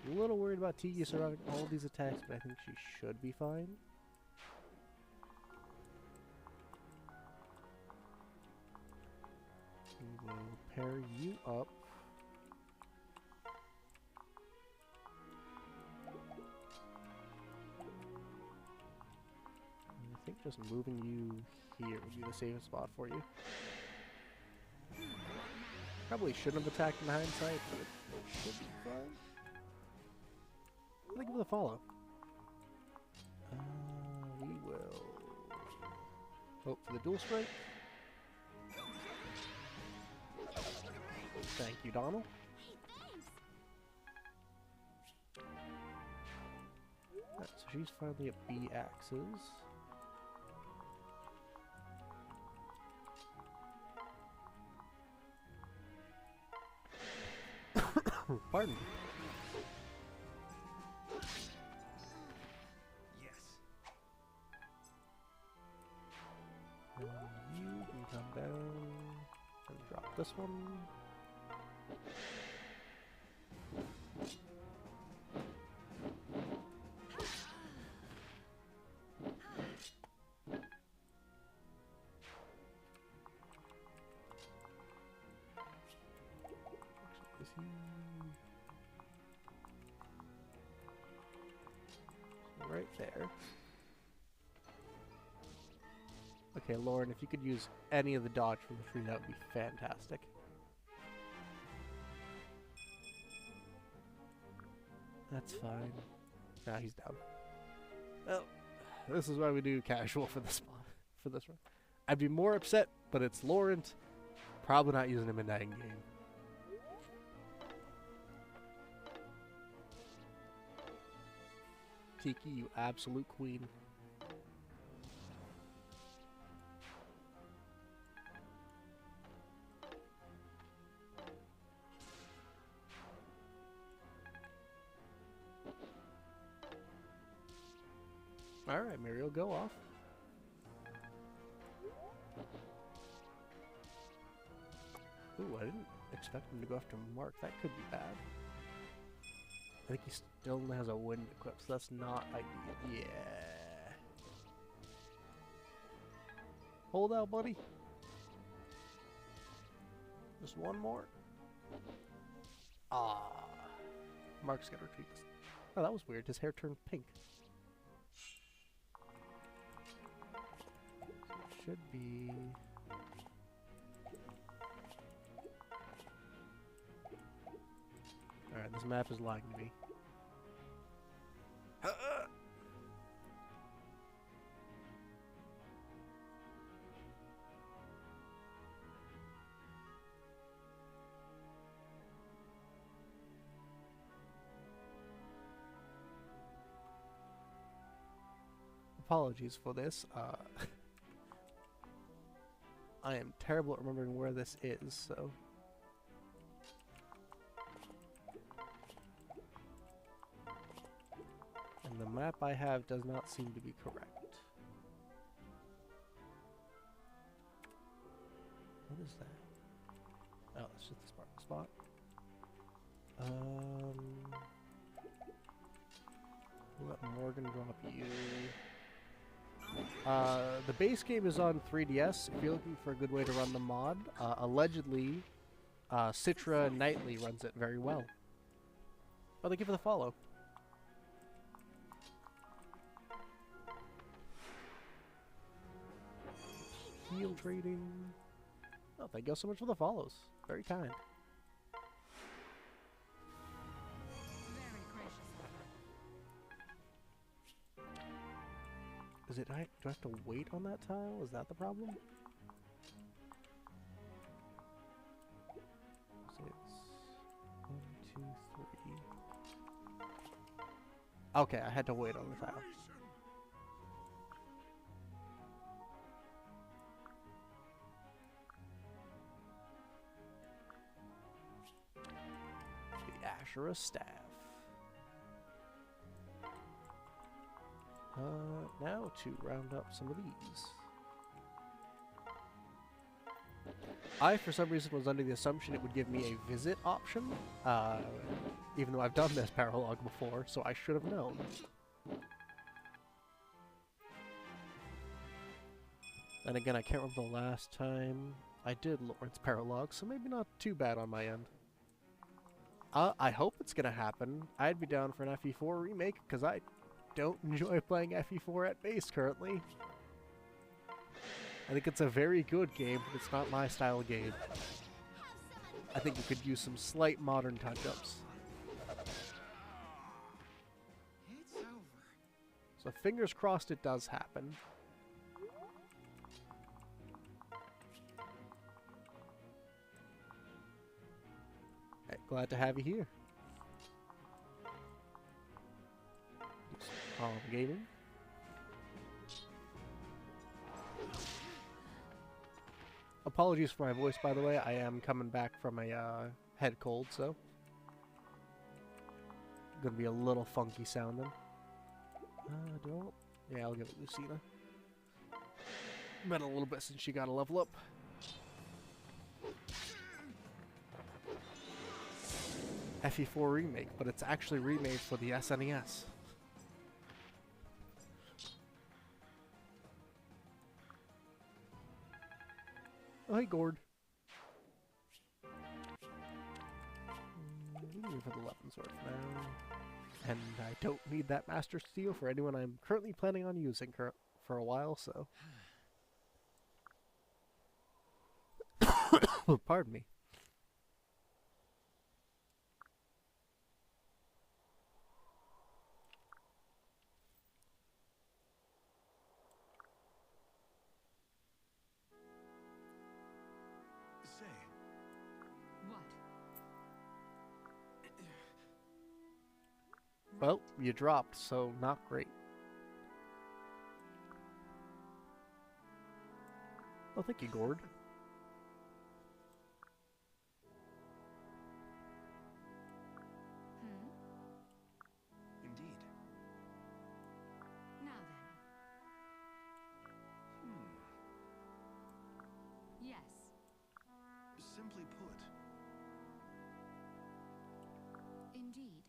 A little worried about Tiki surviving all these attacks, but I think she should be fine. We will pair you up. And I think just moving you here would be the safest spot for you. Probably shouldn't have attacked in hindsight, but it should be fine. Thank you for the follow. We will hope for the dual strike. Thank you, Donald. Alright, so she's finally at B axes. Pardon me. You can come down and drop this one. Is he right there? Okay, Lauren, if you could use any of the dodge from the tree, that would be fantastic. That's fine. Nah, he's down. Well, this is why we do casual for this one. I'd be more upset, but it's Laurent. Probably not using him in that game. Tiki, you absolute queen. Alright, Muriel, go off. Ooh, I didn't expect him to go after Mark. That could be bad. I think he still has a wind equipped, so that's not ideal. Yeah. Hold out, buddy. Just one more. Ah. Mark's gotta retreat. Oh, that was weird. His hair turned pink. Should be... Alright, this map is lying to me. Apologies for this. I am terrible at remembering where this is, so... And The map I have does not seem to be correct. What is that? Oh, it's just the spark spot. Let Morgan drop you. The base game is on 3DS. If you're looking for a good way to run the mod, allegedly, Citra Knightley runs it very well. Oh, thank you for the follow. Heal trading. Oh, thank you so much for the follows. Very kind. Very gracious of you. Is it? Do I have to wait on that tile? Is that the problem? So it's 1, 2, 3. Okay, I had to wait on the tile. The Ashura staff. Now to round up some of these. I, for some reason, was under the assumption it would give me a visit option, even though I've done this paralog before, so I should have known. And again, I can't remember the last time I did Lawrence paralog, so maybe not too bad on my end. I hope it's gonna happen. I'd be down for an FE4 remake, because I don't enjoy playing FE4 at base currently. I think it's a very good game, but it's not my style of game. I think it could use some slight modern touch-ups. It's over. So fingers crossed it does happen. Hey, glad to have you here. Gaming. Apologies for my voice, by the way. I am coming back from a head cold, so gonna be a little funky sounding. Yeah, I'll give it Lucina. Been a little bit since she got a level up. FE4 remake, but it's actually remade for the SNES. Oh, hey, Gord. We can move for the weapon sword for now. And I don't need that Master Steel for anyone I'm currently planning on using for a while, so. Pardon me. Well, you dropped, so not great. Oh, thank you, Gord. Indeed. Now then. Yes. Simply put, Indeed.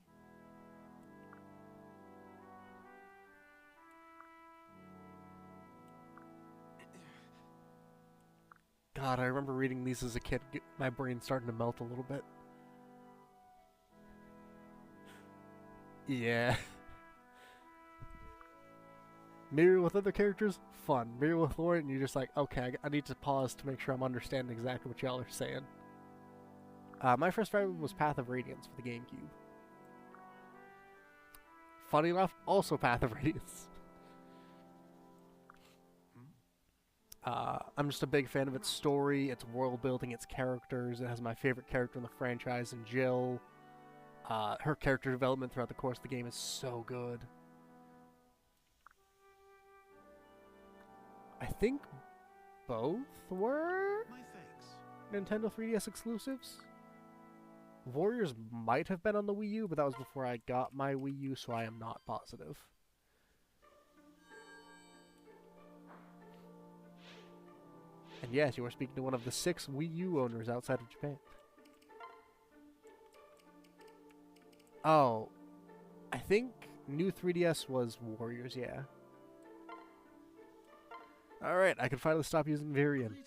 God, I remember reading these as a kid. My brain's starting to melt a little bit. Yeah. Mirror with other characters, fun. Mirror with Lauren, and you're just like, okay, I need to pause to make sure I'm understanding exactly what y'all are saying. My first Fire Emblem was Path of Radiance for the GameCube. Funny enough, also Path of Radiance. I'm just a big fan of its story, its world building, its characters. It has my favorite character in the franchise, and Jill. Her character development throughout the course of the game is so good. I think both were my thanks. Nintendo 3DS exclusives. Warriors might have been on the Wii U, but that was before I got my Wii U, so I am not positive. And yes, you are speaking to one of the 6 Wii U owners outside of Japan. Oh, I think new 3DS was Warriors, yeah. Alright, I can finally stop using Virion. Greetings.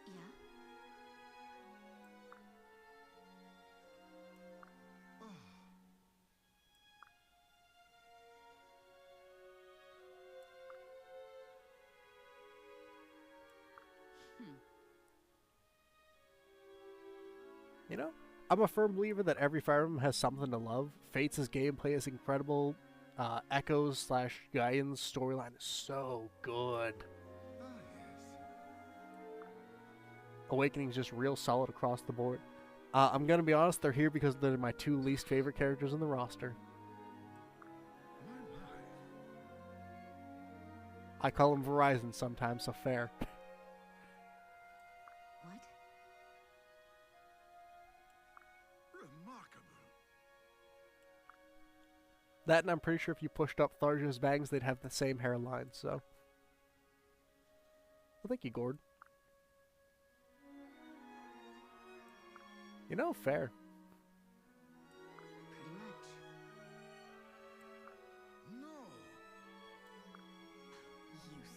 Yeah? Oh, Hmm. You know, I'm a firm believer that every Fire Emblem has something to love. Fates' gameplay is incredible. Echoes slash Gaian's storyline is so good. ah, yes. Awakening's just real solid across the board. I'm gonna be honest, they're here because they're my 2 least favorite characters in the roster. My, my. I call them Verizon sometimes, so fair. What? Remarkable. That, and I'm pretty sure if you pushed up Tharja's bangs, they'd have the same hairline, so. Well, thank you, Gord. You know, fair. Pretty much. No. Useless.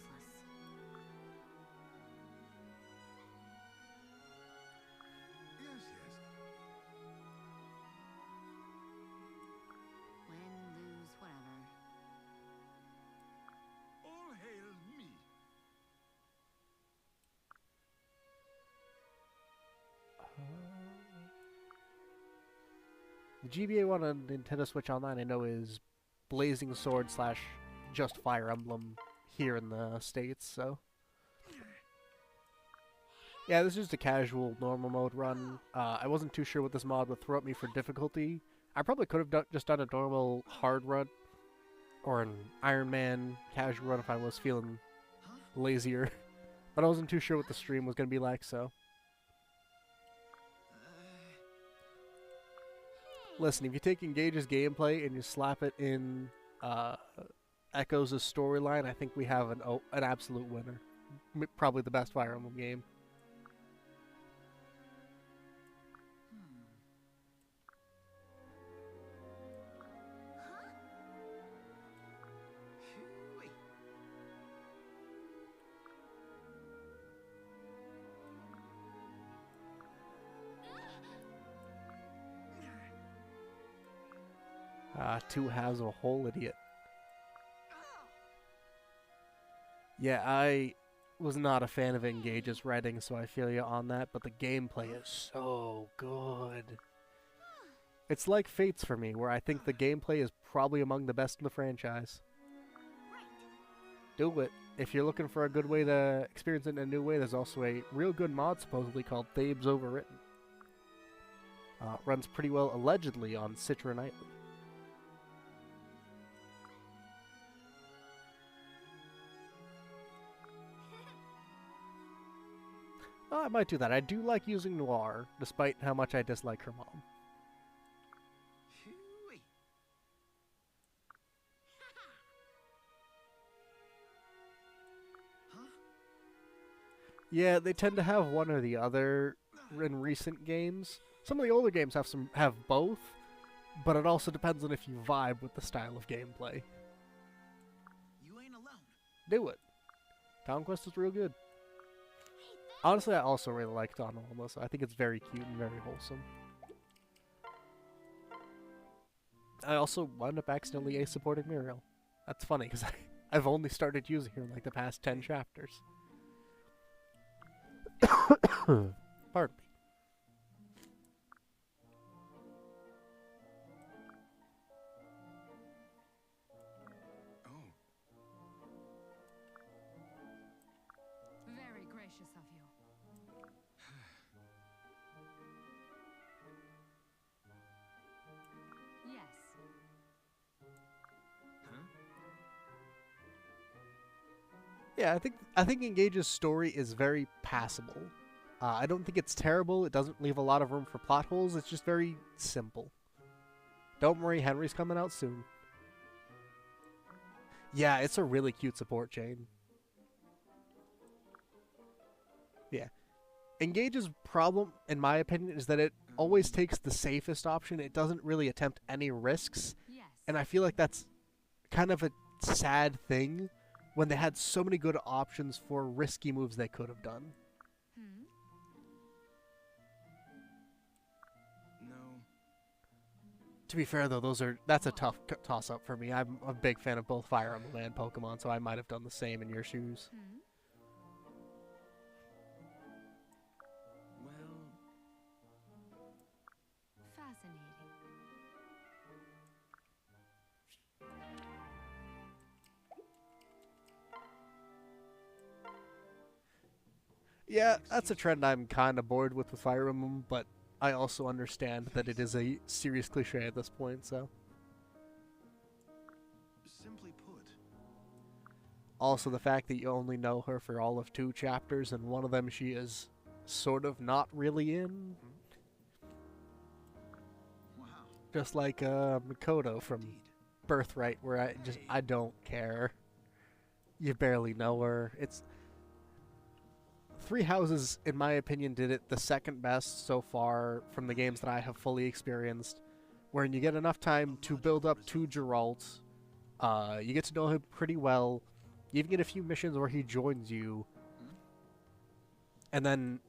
Yes, yes. Win, lose, whatever. All hail me. The GBA one on Nintendo Switch Online I know is Blazing Sword slash just Fire Emblem here in the States, so. Yeah, this is just a casual normal mode run. I wasn't too sure what this mod would throw at me for difficulty. I probably could have just done a normal hard run or an Iron Man casual run if I was feeling lazier. But I wasn't too sure what the stream was going to be like, so. Listen, if you take Engage's gameplay and you slap it in Echoes' storyline, I think we have an absolute winner. Probably the best Fire Emblem game. Hooey. Two halves of a whole idiot. Yeah, I was not a fan of Engage's writing, so I feel you on that, but the gameplay is so good. It's like Fates for me, where I think the gameplay is probably among the best in the franchise. Do it. If you're looking for a good way to experience it in a new way, there's also a real good mod supposedly called Thabes Rewritten. Runs pretty well, allegedly, on Citra Nightly. I might do that. I do like using Noir, despite how much I dislike her mom. Hooey. Huh? Yeah, they tend to have one or the other in recent games. Some of the older games have both, but it also depends on if you vibe with the style of gameplay. You ain't alone. Do it. Town Quest is real good. Honestly, I also really like Don Almost. I think it's very cute and very wholesome. I also wound up accidentally supporting Muriel. That's funny, because I've only started using her in like the past 10 chapters. Pardon me. Oh, Very gracious of you. Yes. huh? Yeah, I think Engage's story is very passable. I don't think it's terrible. It doesn't leave a lot of room for plot holes. It's just very simple. Don't worry, Henry's coming out soon. Yeah, it's a really cute support chain. Yeah. Engage's problem, in my opinion, is that it always takes the safest option. It doesn't really attempt any risks. Yes. And I feel like that's kind of a sad thing when they had so many good options for risky moves they could have done. Hmm? No. To be fair, though, that's a tough toss-up for me. I'm a big fan of both Fire Emblem and Pokemon, so I might have done the same in your shoes. Hmm? Well, Fascinating. Yeah, that's a trend I'm kind of bored with Fire Emblem, but I also understand that it is a serious cliche at this point, so. simply put, Also, the fact that you only know her for all of 2 chapters, and one of them she is sort of not really in. wow. Just like Makoto from Indeed. Birthright, where I don't care. You barely know her. It's Three Houses, in my opinion, did it the second best so far from the games that I have fully experienced, wherein you get enough time to build up to Geralt. You get to know him pretty well. You even get a few missions where he joins you, and then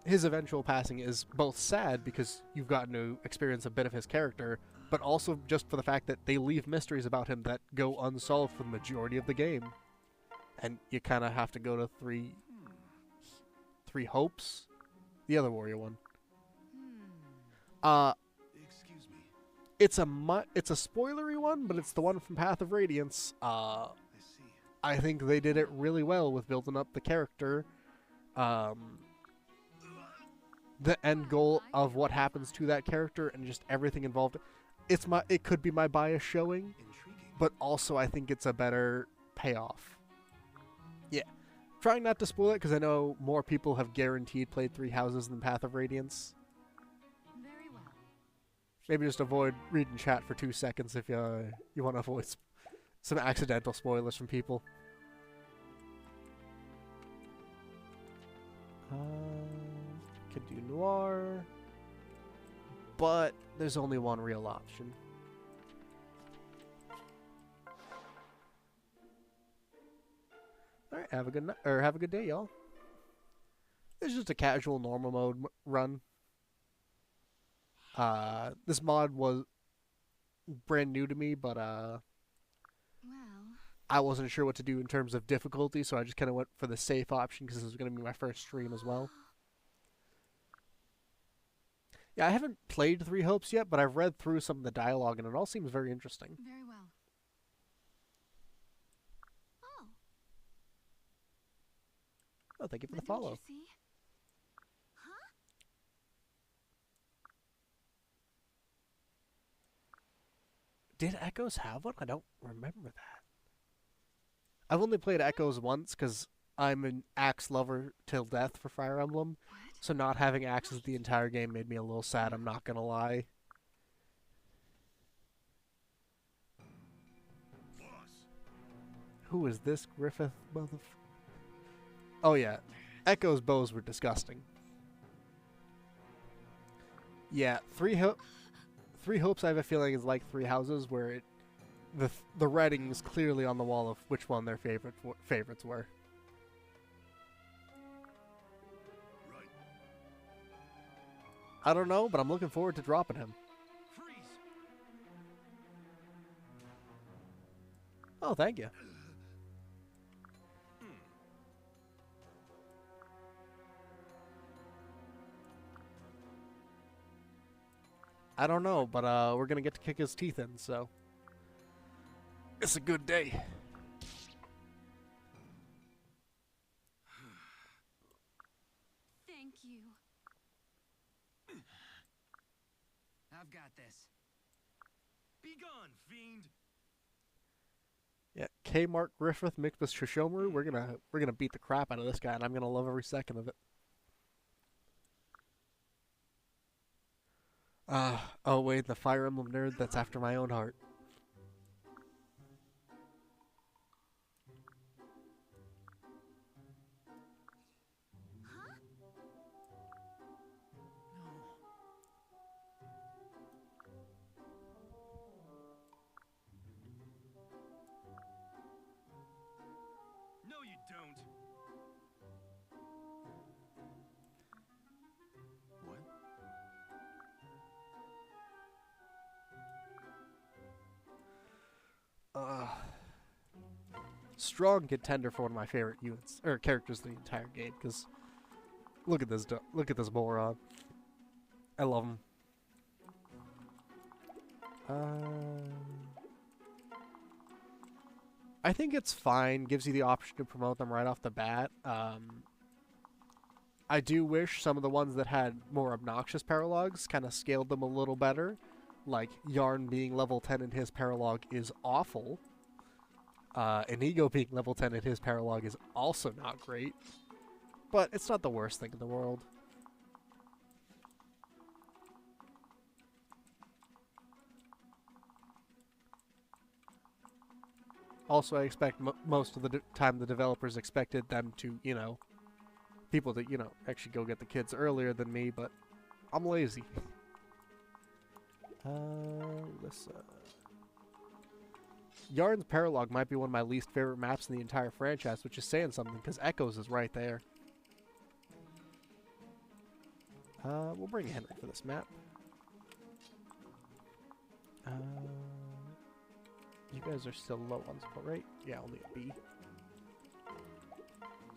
his eventual passing is both sad because you've gotten to experience a bit of his character, but also just for the fact that they leave mysteries about him that go unsolved for the majority of the game. And you kind of have to go to Three Hopes, the other warrior one. Hmm. Excuse me. It's a spoilery one, but it's the one from Path of Radiance. I see. I think they did it really well with building up the character. The end goal of what happens to that character and just everything involved. It could be my bias showing, Intriguing. but also I think it's a better payoff. Yeah. Trying not to spoil it because I know more people have guaranteed played Three Houses than Path of Radiance. Very well. Maybe just avoid reading chat for 2 seconds if you want to avoid some accidental spoilers from people. Could do Noir, but there's only one real option. All right, have a good night, or have a good day, y'all. It's just a casual normal mode run. This mod was brand new to me, but Well. I wasn't sure what to do in terms of difficulty, so I just kind of went for the safe option because this was going to be my first stream as well. Yeah, I haven't played Three Hopes yet, but I've read through some of the dialogue, and it all seems very interesting. Very well. Oh. Oh, thank you for the But don't follow. you see? Huh? Did Echoes have one? I don't remember that. I've only played Echoes once because I'm an axe lover till death for Fire Emblem. What? So not having axes the entire game made me a little sad, I'm not gonna lie. Boss. Who is this Griffith Oh yeah, Echo's bows were disgusting. Yeah, Three Hopes I have a feeling is like Three Houses, where the writing is clearly on the wall of which one their favorites were. Right. I don't know, but I'm looking forward to dropping him. Freeze. Oh, thank you. I don't know, but we're gonna get to kick his teeth in, so it's a good day. Thank you. I've got this. Be gone, fiend. Yeah, Kmart Griffith mixed with Shishomaru. We're gonna beat the crap out of this guy, and I'm gonna love every second of it. Oh wait, the Fire Emblem nerd that's after my own heart. Huh? No, you don't. What? Uh, Strong contender for one of my favorite units or characters in the entire game. Because look at this, look at this moron. I love him. I think it's fine. Gives you the option to promote them right off the bat. I do wish some of the ones that had more obnoxious paralogs kind of scaled them a little better. Like Yarn being level 10 in his paralog is awful. Inigo being level 10 in his paralog is also not great. But it's not the worst thing in the world. Also, I expect most of the time the developers expected them to, you know, people to, you know, actually go get the kids earlier than me, but I'm lazy. Listen. Yarn's Paralog might be one of my least favorite maps in the entire franchise, which is saying something, because Echoes is right there. We'll bring Henry for this map. You guys are still low on support, right? Yeah, only a B.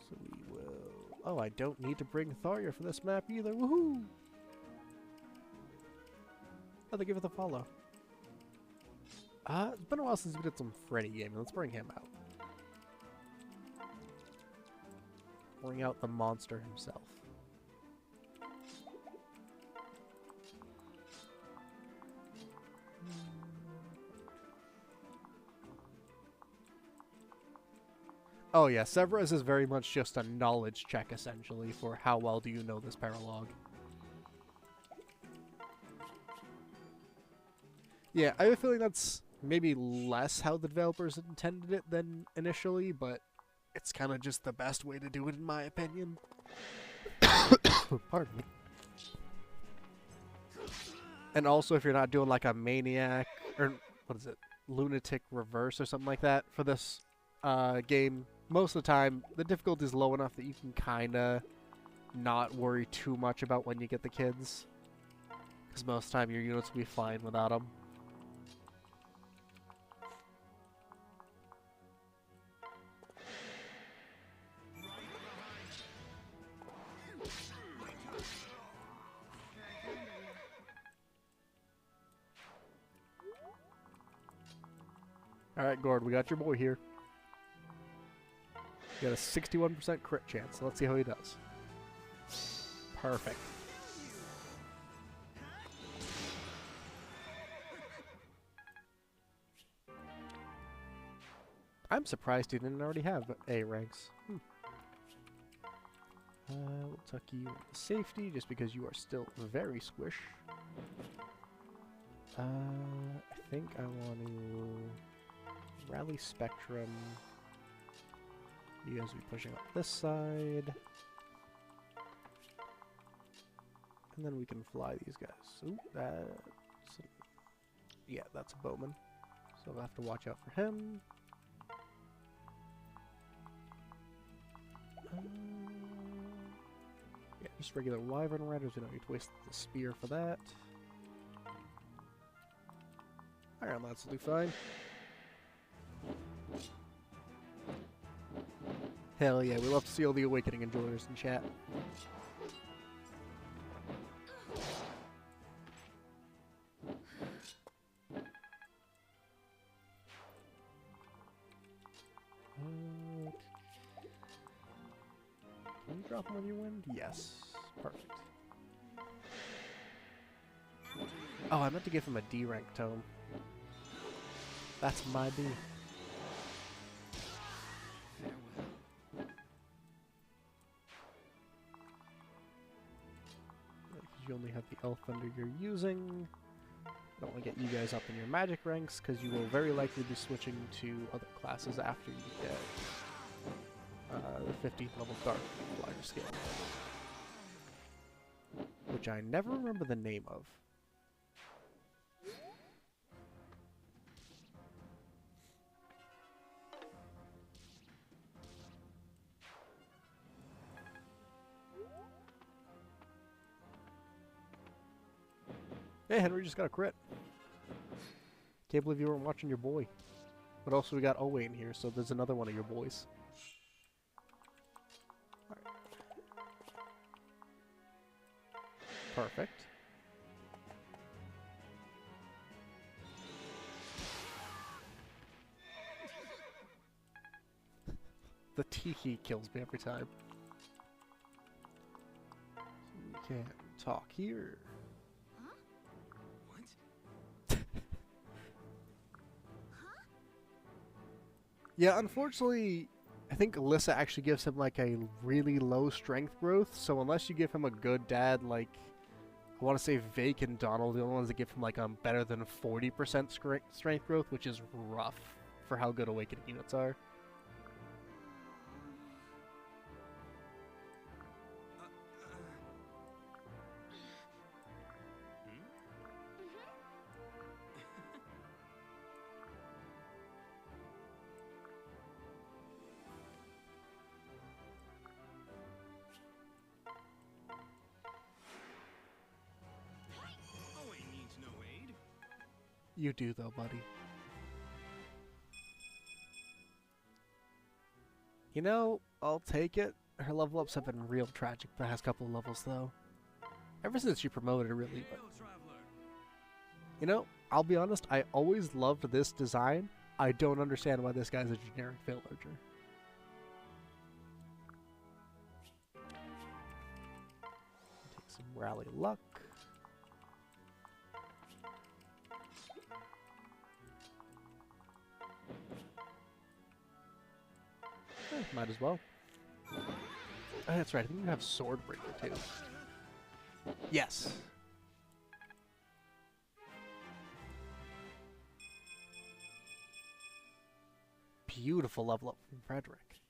So we will... Oh, I don't need to bring Tharia for this map either. Woohoo! Oh, they give it the follow. It's been a while since we did some Freddy gaming. Let's bring him out. Bring out the monster himself. Oh yeah, Severus is very much just a knowledge check, essentially, for how well do you know this paralog. Yeah, I have a feeling that's maybe less how the developers intended it than initially, but it's kind of just the best way to do it in my opinion. Pardon me. And also, if you're not doing like a maniac, or what is it, lunatic reverse or something like that for this game, most of the time, the difficulty is low enough that you can kind of not worry too much about when you get the kids. Because most of the time, your units will be fine without them. Alright, Gord, we got your boy here. You got a 61% crit chance, so let's see how he does. Perfect. I'm surprised he didn't already have A ranks. We'll tuck you into safety just because you are still very squish. I think I want to rally Spectrum. You guys will be pushing up this side. And then we can fly these guys. Ooh, that's... Yeah, that's a bowman. So I'll have to watch out for him. Yeah, just regular wyvern riders. We don't need to waste the spear for that. Alright, I'm absolutely fine. Hell yeah, we love to see all the Awakening enjoyers in chat. Can you drop him with your wind? Yes. Perfect. Oh, I meant to give him a D rank tome. That's my B. you only have the elf thunder you're using. I don't want to get you guys up in your magic ranks, because you will very likely be switching to other classes after you get the 15th level Dark Flyer skill. Which I never remember the name of. Hey, Henry just got a crit. Can't believe you weren't watching your boy. But also we got Owain here, so there's another one of your boys. Alright. Perfect. The tee kills me every time. So we can talk here. Yeah, unfortunately, I think Alyssa actually gives him like a really low strength growth, so unless you give him a good dad, like, I want to say Vake and Donald, the only ones that give him like better than 40% strength growth, which is rough for how good awakening units are. You do, though, buddy. You know, I'll take it. Her level ups have been real tragic the past couple of levels, though. Ever since you promoted her, really. But you know, I'll be honest, I always loved this design. I don't understand why this guy's a generic villager. Take some rally luck. Might as well. Oh, that's right. I think you have Swordbreaker too. Yes. Beautiful level up from Frederick.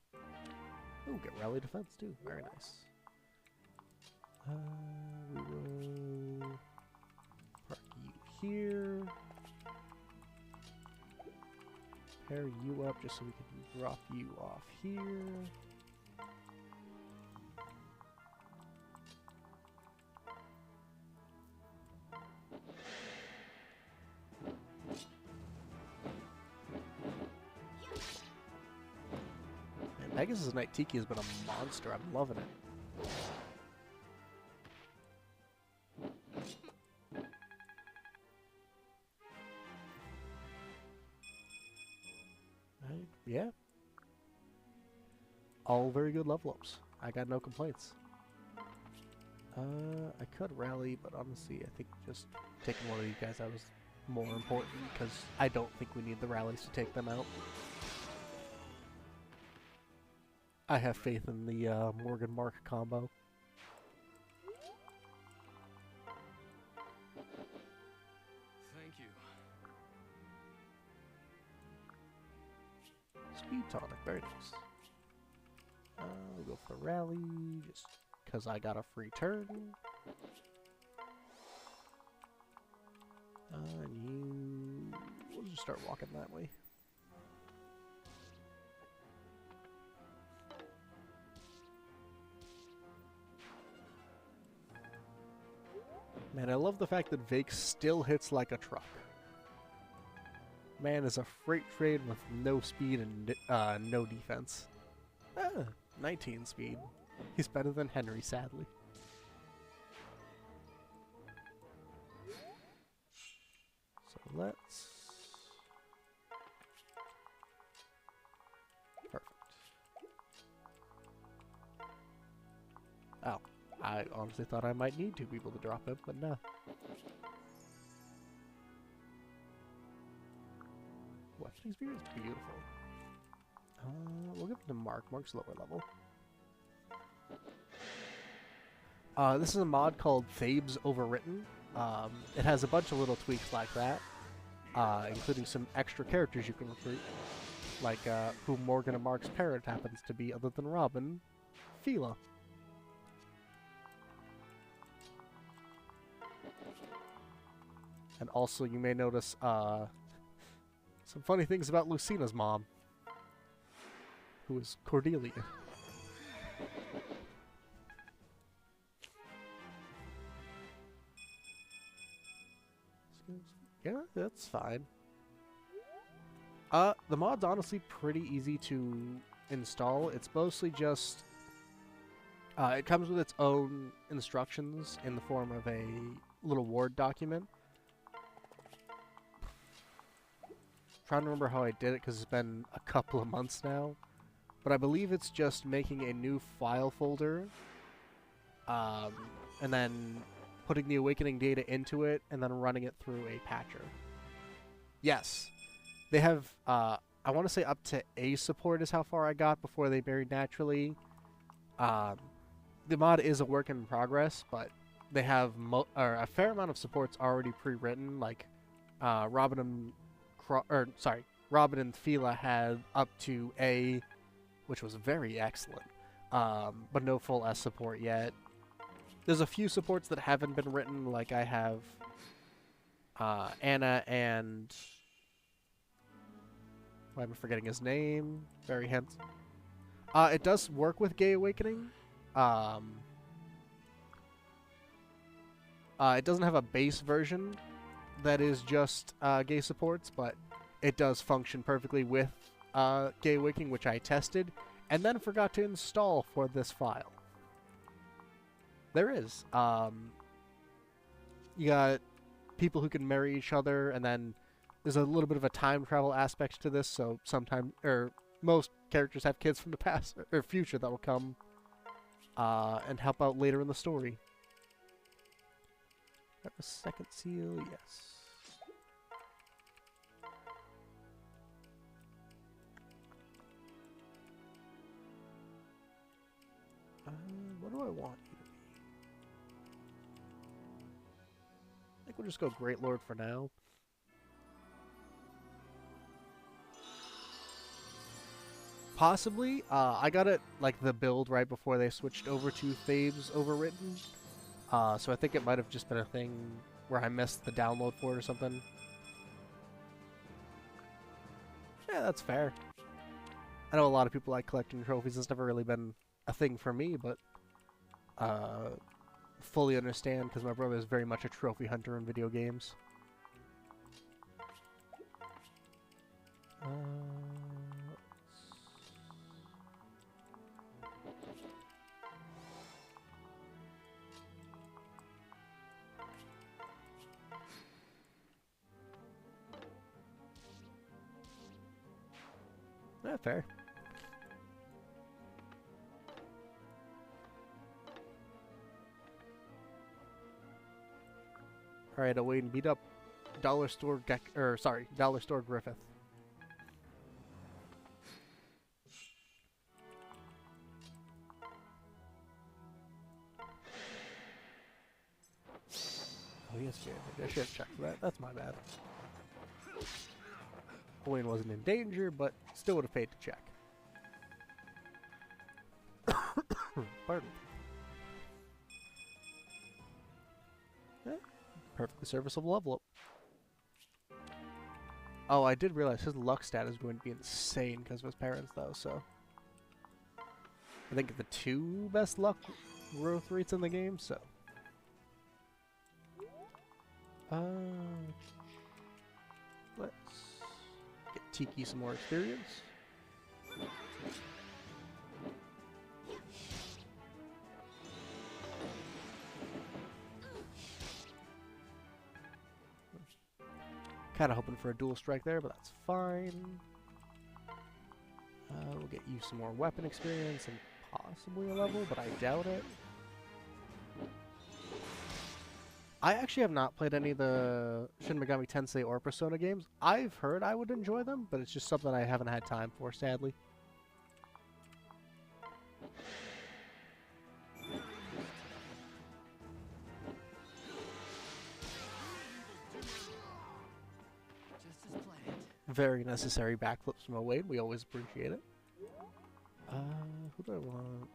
Ooh, get rally defense too. Very nice. We will park you here. Pair you up just so we can drop you off here. Man, Pegasus Knight Tiki has been a monster. I'm loving it. Yeah. All very good level ups. I got no complaints. I could rally, but honestly, I think just taking one of these guys out is more important because I don't think we need the rallies to take them out. I have faith in the Morgan Mark combo. Thank you. Speed tonic, very nice. We'll go for the rally, just because I got a free turn. And we'll just start walking that way. Man, I love the fact that Vake still hits like a truck. Man is a freight train with no speed and no defense. 19 speed. He's better than Henry, sadly. So let's... Perfect. Oh, I honestly thought I might need 2 people to drop him, but no. Weapon experience, beautiful. We'll give it to Mark. Mark's lower level. This is a mod called Thabes Overwritten. It has a bunch of little tweaks like that, including some extra characters you can recruit, like who Morgan and Mark's parent happens to be, other than Robin, Fila. And also, you may notice some funny things about Lucina's mom, who is Cordelia. Yeah, that's fine. The mod's honestly pretty easy to install. It's mostly just it comes with its own instructions in the form of a little Word document. Trying to remember how I did it because it's been a couple of months now, but I believe it's just making a new file folder, and then putting the awakening data into it, and then running it through a patcher. Yes, they have, I want to say up to A support is how far I got before they buried naturally. The mod is a work in progress, but they have a fair amount of supports already pre-written, like Robin and Fila had up to A, which was very excellent, but no full S support yet. There's a few supports that haven't been written, like I have Anna and... why am I forgetting his name? Very handsome. It does work with Gay Awakening. It doesn't have a base version that is just Gay supports, but it does function perfectly with Gay Awakening, which I tested, and then forgot to install for this file. There is. You got people who can marry each other, and then there's a little bit of a time travel aspect to this, so most characters have kids from the past or future that will come and help out later in the story. Got the second seal, yes. What do I want you to be? I think we'll just go Great Lord for now. Possibly. I got it, like, the build right before they switched over to Thabes Overwritten. So I think it might have just been a thing where I missed the download for it or something. Yeah, that's fair. I know a lot of people like collecting trophies. It's never really been a thing for me, but fully understand because my brother is very much a trophy hunter in video games. Yeah, fair. Alright, I'll wait and beat up Dollar Store Griffith. Oh, yes, I should have checked that. That's my bad. Owain wasn't in danger, but still would have paid to check. Pardon. Eh, perfectly serviceable level up. Oh, I did realize his luck stat is going to be insane because of his parents, though, so... I think the 2 best luck growth rates in the game, so... Let's get Tiki some more experience. Kind of hoping for a dual strike there, but that's fine. We'll get you some more weapon experience and possibly a level, but I doubt it. I actually have not played any of the Shin Megami Tensei or Persona games. I've heard I would enjoy them, but it's just something I haven't had time for, sadly. Very necessary backflips from Owain. We always appreciate it. Who do I want?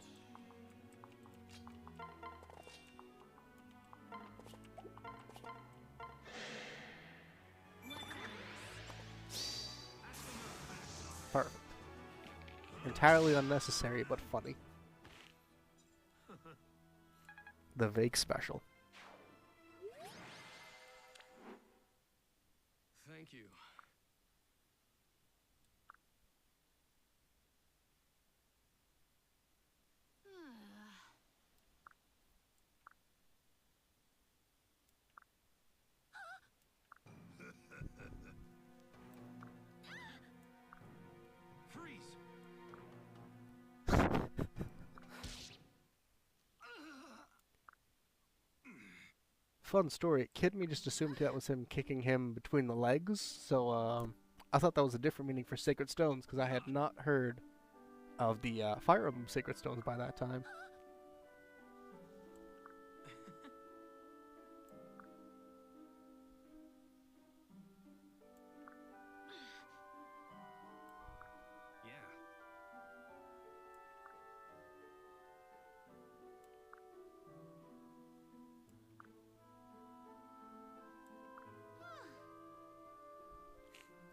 Perfect. Entirely unnecessary, but funny. The Vake special. Thank you. Freeze! Fun story. Kid me just assumed that was him kicking him between the legs, so I thought that was a different meaning for Sacred Stones because I had not heard of the Fire Emblem Sacred Stones by that time. Yeah.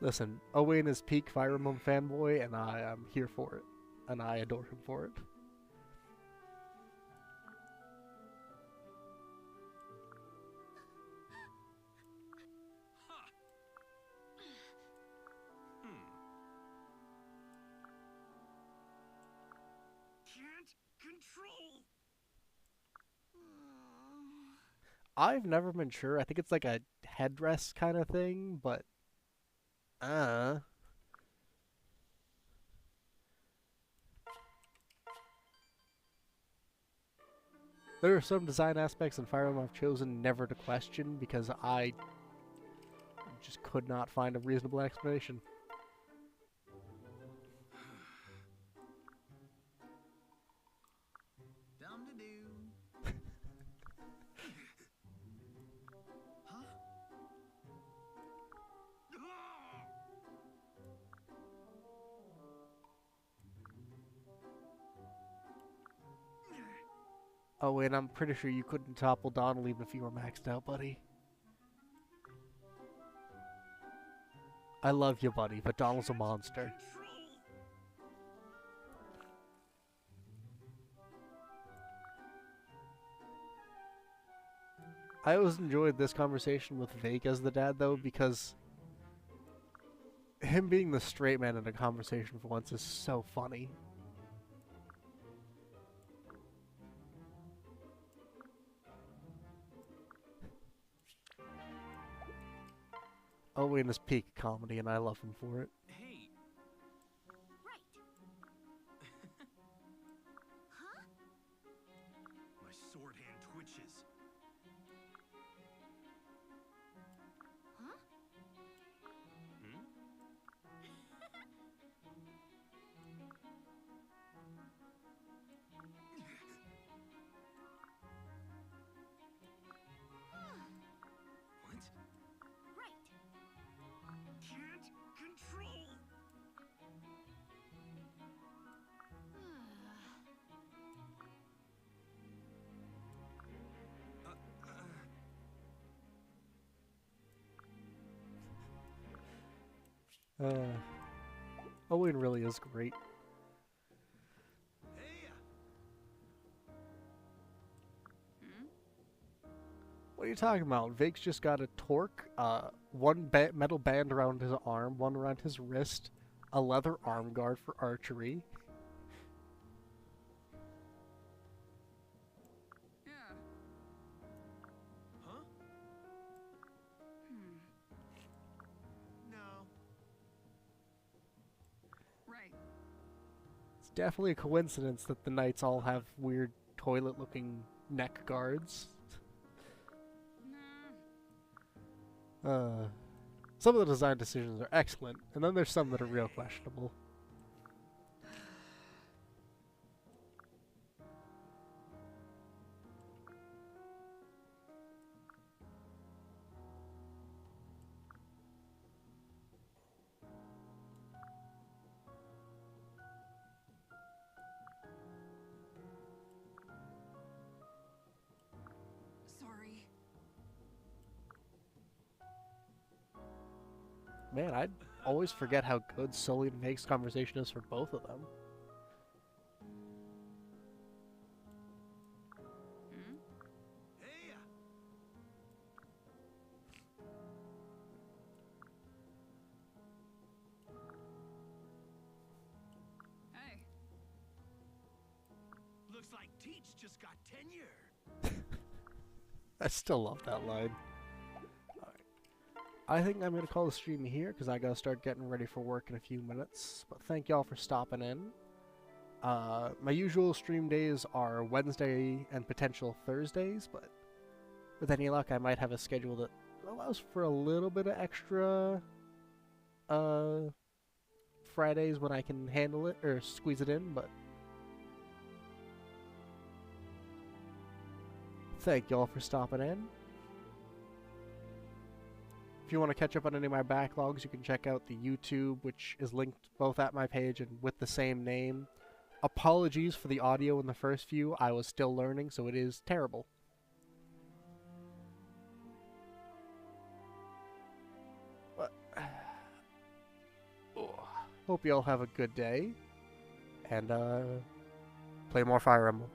Listen, Owain is peak Fire Emblem fanboy, and I am here for it, and I adore him for it. Ha! Hmm. Can't control. I've never been sure. I think it's like a headdress kind of thing, but there are some design aspects in Fire Emblem I've chosen never to question because I just could not find a reasonable explanation. Dum to do. Huh? Oh, and I'm pretty sure you couldn't topple Donald even if you were maxed out, buddy. I love you, buddy, but Donald's a monster. I always enjoyed this conversation with Vake as the dad, though, because him being the straight man in a conversation for once is so funny. Owain is peak comedy, and I love him for it. Hey. Right. Huh? My sword hand twitches. Huh? Hmm? What? Right. Can't control. Owain really is great. Hey. What are you talking about? Vake's just got a torque, one metal band around his arm, one around his wrist, a leather arm guard for archery. Yeah. Huh? No. Right. It's definitely a coincidence that the knights all have weird toilet-looking neck guards. Nah. Some of the design decisions are excellent, and then there's some that are real questionable. Man, I always forget how good Sully and Meg's conversation is for both of them. Hmm? Hey, Hey. looks like Teach just got tenure. I still love that line. Alright. I think I'm going to call the stream here because I got to start getting ready for work in a few minutes. But thank y'all for stopping in. My usual stream days are Wednesday and potential Thursdays, but with any luck, I might have a schedule that allows for a little bit of extra Fridays when I can handle it or squeeze it in, but thank y'all for stopping in. If you want to catch up on any of my backlogs, you can check out the YouTube, which is linked both at my page and with the same name. Apologies for the audio in the first few. I was still learning, so it is terrible. But hope you all have a good day, and play more Fire Emblem.